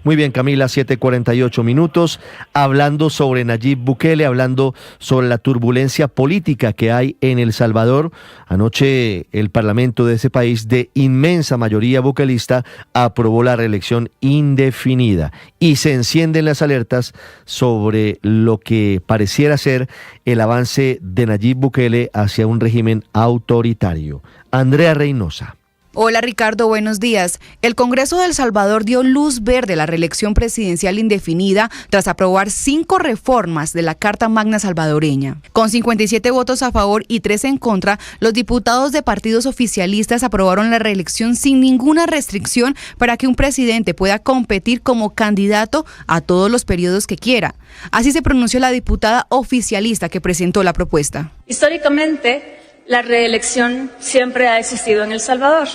Muy bien, Camila, 7:48 minutos, hablando sobre Nayib Bukele, hablando sobre la turbulencia política que hay en El Salvador. Anoche el parlamento de ese país, de inmensa mayoría bukelista, aprobó la reelección indefinida, y se encienden las alertas sobre lo que pareciera ser el avance de Nayib Bukele hacia un régimen autoritario. Andrea Reynosa. Hola Ricardo, buenos días. El Congreso de El Salvador dio luz verde a la reelección presidencial indefinida tras aprobar 5 reformas de la Carta Magna salvadoreña. Con 57 votos a favor y 3 en contra, los diputados de partidos oficialistas aprobaron la reelección sin ninguna restricción para que un presidente pueda competir como candidato a todos los periodos que quiera. Así se pronunció la diputada oficialista que presentó la propuesta. Históricamente, la reelección siempre ha existido en El Salvador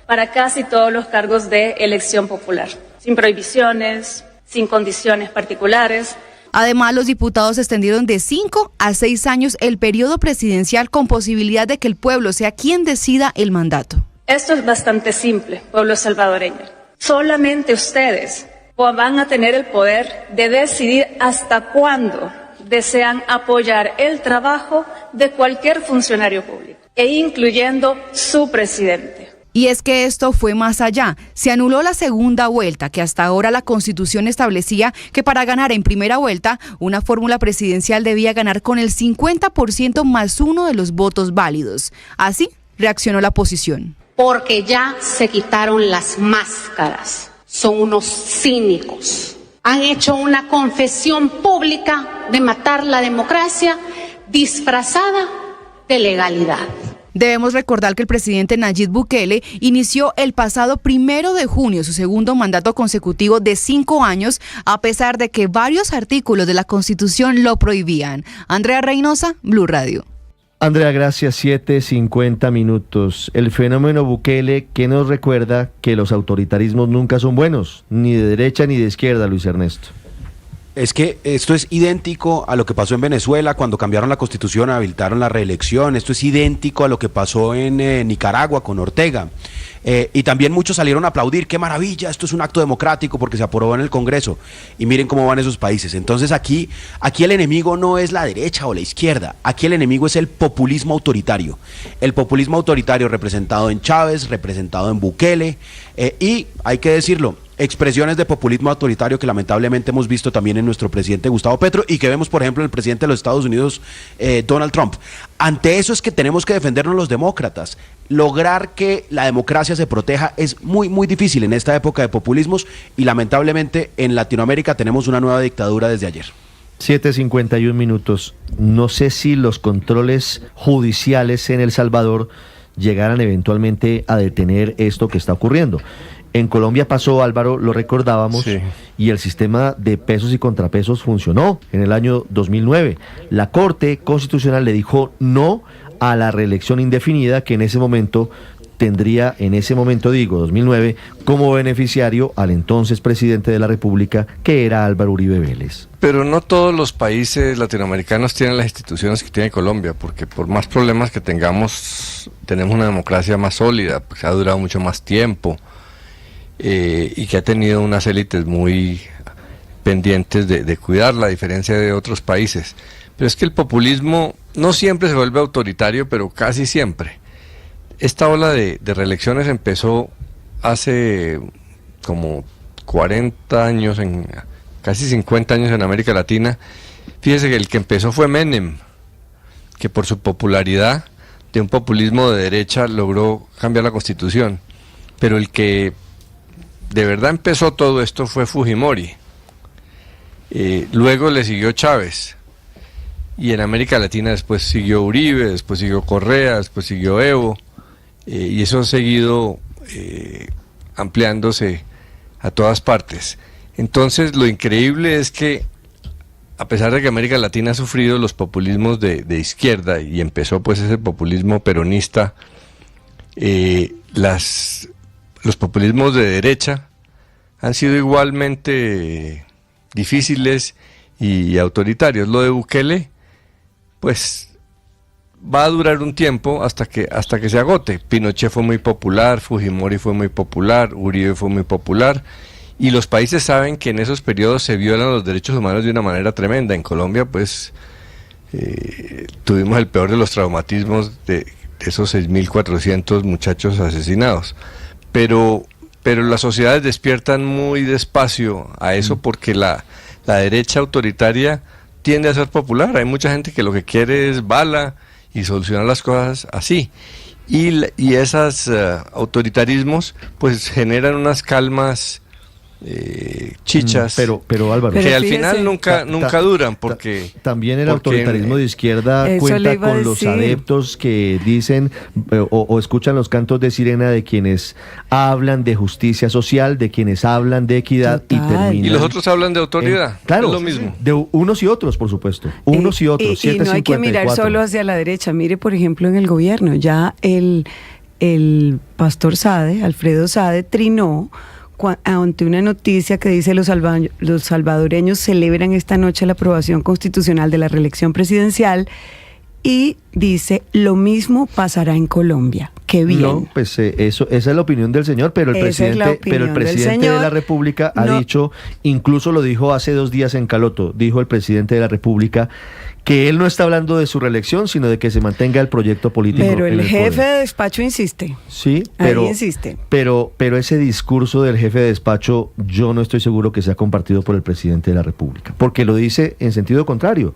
para casi todos los cargos de elección popular. sin prohibiciones, sin condiciones particulares. Además, los diputados extendieron de 5 a 6 años el periodo presidencial con posibilidad de que el pueblo sea quien decida el mandato. Esto es bastante simple, pueblo salvadoreño. Solamente ustedes van a tener el poder de decidir hasta cuándo desean apoyar el trabajo de cualquier funcionario público, e incluyendo su presidente. Y es que esto fue más allá. Se anuló la segunda vuelta, que hasta ahora la Constitución establecía que para ganar en primera vuelta, una fórmula presidencial debía ganar con el 50% más uno de los votos válidos. Así reaccionó la oposición. Porque ya se quitaron las máscaras. Son unos cínicos. Han hecho una confesión pública de matar la democracia disfrazada de legalidad. Debemos recordar que el presidente Nayib Bukele inició el pasado 1 de junio su segundo mandato consecutivo de 5 años, a pesar de que varios artículos de la Constitución lo prohibían. Andrea Reynosa, Blue Radio. Andrea, gracias. 7:50 minutos. El fenómeno Bukele, que nos recuerda que los autoritarismos nunca son buenos, ni de derecha ni de izquierda, Luis Ernesto. Es que esto es idéntico a lo que pasó en Venezuela cuando cambiaron la constitución, habilitaron la reelección. Esto es idéntico a lo que pasó en Nicaragua con Ortega. Y también muchos salieron a aplaudir, qué maravilla, esto es un acto democrático porque se aprobó en el Congreso. Y miren cómo van esos países. Entonces aquí el enemigo no es la derecha o la izquierda, aquí el enemigo es el populismo autoritario. El populismo autoritario representado en Chávez, representado en Bukele, y hay que decirlo, expresiones de populismo autoritario que lamentablemente hemos visto también en nuestro presidente Gustavo Petro y que vemos, por ejemplo, en el presidente de los Estados Unidos, Donald Trump. Ante eso es que tenemos que defendernos los demócratas. Lograr que la democracia se proteja es muy, muy difícil en esta época de populismos y lamentablemente en Latinoamérica tenemos una nueva dictadura desde ayer. 7:51 minutos. No sé si los controles judiciales en El Salvador llegaran eventualmente a detener esto que está ocurriendo. En Colombia pasó, Álvaro, lo recordábamos, sí, y el sistema de pesos y contrapesos funcionó en el año 2009. La Corte Constitucional le dijo no a la reelección indefinida que en ese momento tendría, 2009, como beneficiario al entonces presidente de la República, que era Álvaro Uribe Vélez. Pero no todos los países latinoamericanos tienen las instituciones que tiene Colombia, porque por más problemas que tengamos, tenemos una democracia más sólida, porque ha durado mucho más tiempo. Y que ha tenido unas élites muy pendientes de cuidarla, a diferencia de otros países. Pero es que el populismo no siempre se vuelve autoritario, pero casi siempre. Esta ola de reelecciones empezó hace como 40 años, casi 50 años en América Latina. Fíjese que el que empezó fue Menem, que por su popularidad de un populismo de derecha logró cambiar la Constitución. Pero el que de verdad empezó todo esto fue Fujimori. Luego le siguió Chávez. Y en América Latina después siguió Uribe, después siguió Correa, después siguió Evo. Y eso ha seguido ampliándose a todas partes. Entonces lo increíble es que, a pesar de que América Latina ha sufrido los populismos de izquierda, y empezó pues ese populismo peronista, los populismos de derecha han sido igualmente difíciles y autoritarios. Lo de Bukele, pues va a durar un tiempo hasta que se agote. Pinochet fue muy popular, Fujimori fue muy popular, Uribe fue muy popular, y los países saben que en esos periodos se violan los derechos humanos de una manera tremenda. En Colombia, pues, tuvimos el peor de los traumatismos de esos 6.400 muchachos asesinados. Pero las sociedades despiertan muy despacio a eso, porque la derecha autoritaria tiende a ser popular. Hay mucha gente que lo que quiere es bala y solucionar las cosas así. Y esos autoritarismos pues generan unas calmas chichas, pero Álvaro, que al final nunca duran, porque también el autoritarismo de izquierda cuenta con los adeptos que dicen o escuchan los cantos de sirena de quienes hablan de justicia social, de quienes hablan de equidad. Total. Y terminan, y los otros hablan de autoridad. Claro, es lo mismo. De unos y otros, por supuesto. Unos y otros. Y no hay que mirar solo hacia la derecha. Mire, por ejemplo, en el gobierno ya el pastor Sade, Alfredo Sade, trinó ante una noticia que dice los salvadoreños celebran esta noche la aprobación constitucional de la reelección presidencial y dice lo mismo pasará en Colombia. Qué bien. No, pues esa es la opinión del señor, pero el presidente de la República ha dicho, incluso lo dijo hace 2 días en Caloto, dijo el presidente de la República que él no está hablando de su reelección, sino de que se mantenga el proyecto político. Pero el jefe poder. de despacho insiste. Sí, ahí insiste. Pero ese discurso del jefe de despacho, yo no estoy seguro que sea compartido por el presidente de la República, porque lo dice en sentido contrario.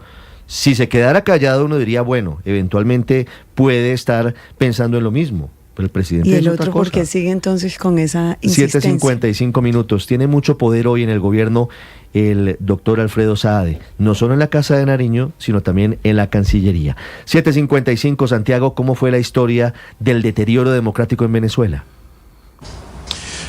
Si se quedara callado, uno diría, bueno, eventualmente puede estar pensando en lo mismo. Pero el presidente ¿Y el es otro otra cosa. por qué sigue entonces con esa insistencia? 7:55 minutos. Tiene mucho poder hoy en el gobierno el doctor Alfredo Saade, no solo en la Casa de Nariño, sino también en la Cancillería. 7:55, Santiago, ¿cómo fue la historia del deterioro democrático en Venezuela?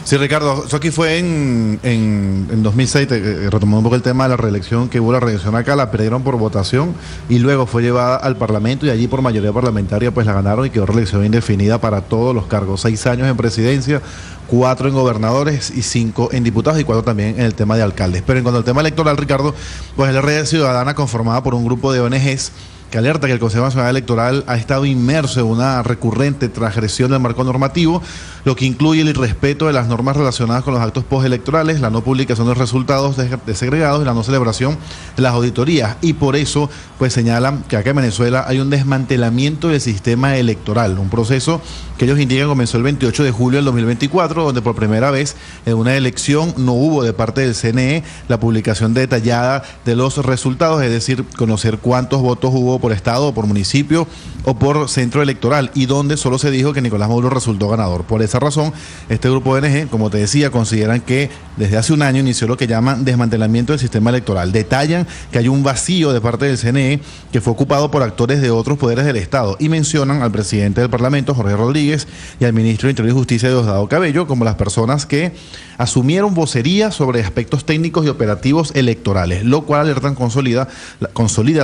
Sí, Ricardo, eso aquí fue en 2006, retomando un poco el tema de la reelección, que hubo la reelección acá, la perdieron por votación y luego fue llevada al Parlamento y allí por mayoría parlamentaria pues la ganaron y quedó reelección indefinida para todos los cargos, 6 años en presidencia, 4 en gobernadores y 5 en diputados y 4 también en el tema de alcaldes. Pero en cuanto al tema electoral, Ricardo, pues la Red Ciudadana conformada por un grupo de ONGs que alerta que el Consejo Nacional Electoral ha estado inmerso en una recurrente transgresión del marco normativo, lo que incluye el irrespeto de las normas relacionadas con los actos postelectorales, la no publicación de los resultados desagregados y la no celebración de las auditorías. Y por eso, pues señalan que acá en Venezuela hay un desmantelamiento del sistema electoral, un proceso que ellos indican comenzó el 28 de julio del 2024, donde por primera vez en una elección no hubo de parte del CNE la publicación detallada de los resultados, es decir, conocer cuántos votos hubo por estado o por municipio o por centro electoral, y donde solo se dijo que Nicolás Maduro resultó ganador. Por esa razón, este grupo de ONG, como te decía, consideran que desde hace un año inició lo que llaman desmantelamiento del sistema electoral. Detallan que hay un vacío de parte del CNE que fue ocupado por actores de otros poderes del Estado y mencionan al presidente del Parlamento, Jorge Rodríguez, y al ministro de Interior y Justicia, Diosdado Cabello, como las personas que asumieron vocería sobre aspectos técnicos y operativos electorales, lo cual alertan consolida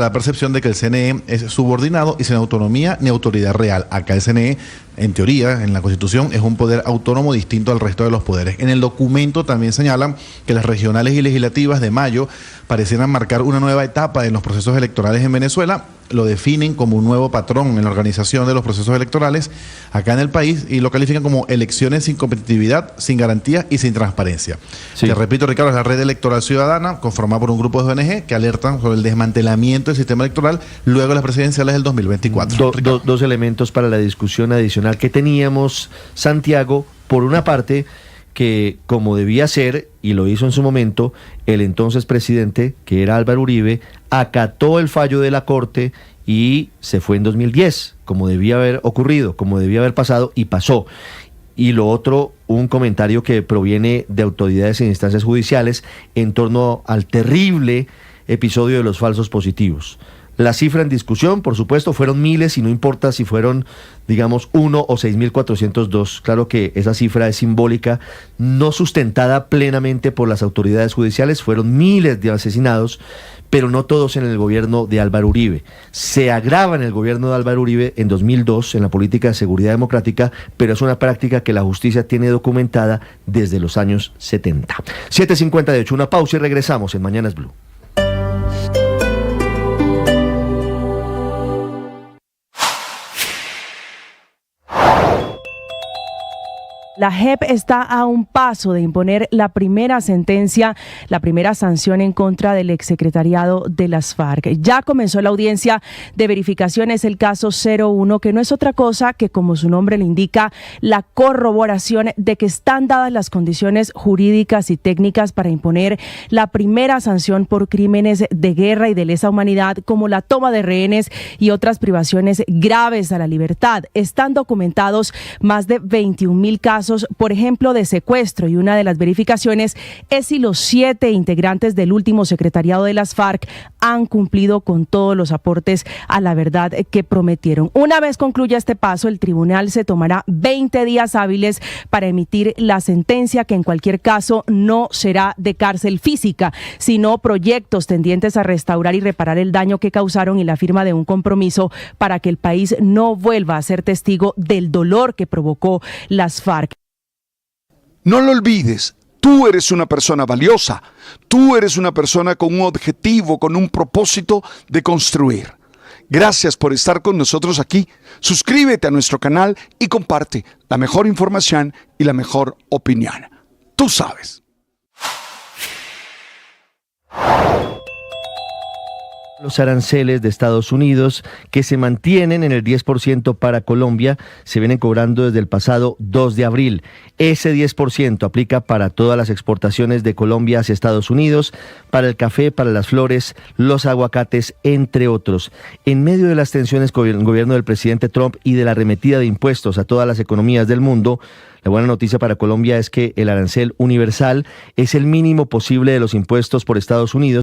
la percepción de que el CNE es subordinado y sin autonomía ni autoridad real. Acá el CNE, en teoría, en la Constitución, es un poder autónomo distinto al resto de los poderes. En el documento también señalan que las regionales y legislativas de mayo parecieran marcar una nueva etapa en los procesos electorales en Venezuela. Lo definen como un nuevo patrón en la organización de los procesos electorales acá en el país y lo califican como elecciones sin competitividad, sin garantías y sin transparencia. Sí. Te repito, Ricardo, es la Red Electoral Ciudadana, conformada por un grupo de ONG que alertan sobre el desmantelamiento del sistema electoral luego de las presidenciales del 2024. Dos elementos para la discusión adicional que teníamos, Santiago. Por una parte, que como debía ser, y lo hizo en su momento, el entonces presidente, que era Álvaro Uribe, acató el fallo de la Corte y se fue en 2010, como debía haber ocurrido, como debía haber pasado, y pasó. Y lo otro, un comentario que proviene de autoridades en instancias judiciales en torno al terrible episodio de los falsos positivos. La cifra en discusión, por supuesto, fueron miles y no importa si fueron, digamos, 1 o 6.402. Claro que esa cifra es simbólica, no sustentada plenamente por las autoridades judiciales. Fueron miles de asesinados, pero no todos en el gobierno de Álvaro Uribe. Se agrava en el gobierno de Álvaro Uribe en 2002 en la política de seguridad democrática, pero es una práctica que la justicia tiene documentada desde los años 70. 7:58, una pausa y regresamos en Mañanas Blue. La JEP está a un paso de imponer la primera sentencia, la primera sanción en contra del exsecretariado de las FARC. Ya comenzó la audiencia de verificación, es el caso 01, que no es otra cosa que, como su nombre le indica, la corroboración de que están dadas las condiciones jurídicas y técnicas para imponer la primera sanción por crímenes de guerra y de lesa humanidad, como la toma de rehenes y otras privaciones graves a la libertad. Están documentados más de 21.000 casos, por ejemplo, de secuestro, y una de las verificaciones es si los 7 integrantes del último secretariado de las FARC han cumplido con todos los aportes a la verdad que prometieron. Una vez concluya este paso, el tribunal se tomará 20 días hábiles para emitir la sentencia, que en cualquier caso no será de cárcel física, sino proyectos tendientes a restaurar y reparar el daño que causaron y la firma de un compromiso para que el país no vuelva a ser testigo del dolor que provocó las FARC. No lo olvides, Tú eres una persona valiosa. Tú eres una persona con un objetivo, con un propósito de construir. Gracias por estar con nosotros aquí. Suscríbete a nuestro canal y comparte la mejor información y la mejor opinión. Tú sabes. Los aranceles de Estados Unidos, que se mantienen en el 10% para Colombia, se vienen cobrando desde el pasado 2 de abril. Ese 10% aplica para todas las exportaciones de Colombia hacia Estados Unidos, para el café, para las flores, los aguacates, entre otros. En medio de las tensiones con el gobierno del presidente Trump y de la arremetida de impuestos a todas las economías del mundo, la buena noticia para Colombia es que el arancel universal es el mínimo posible de los impuestos por Estados Unidos.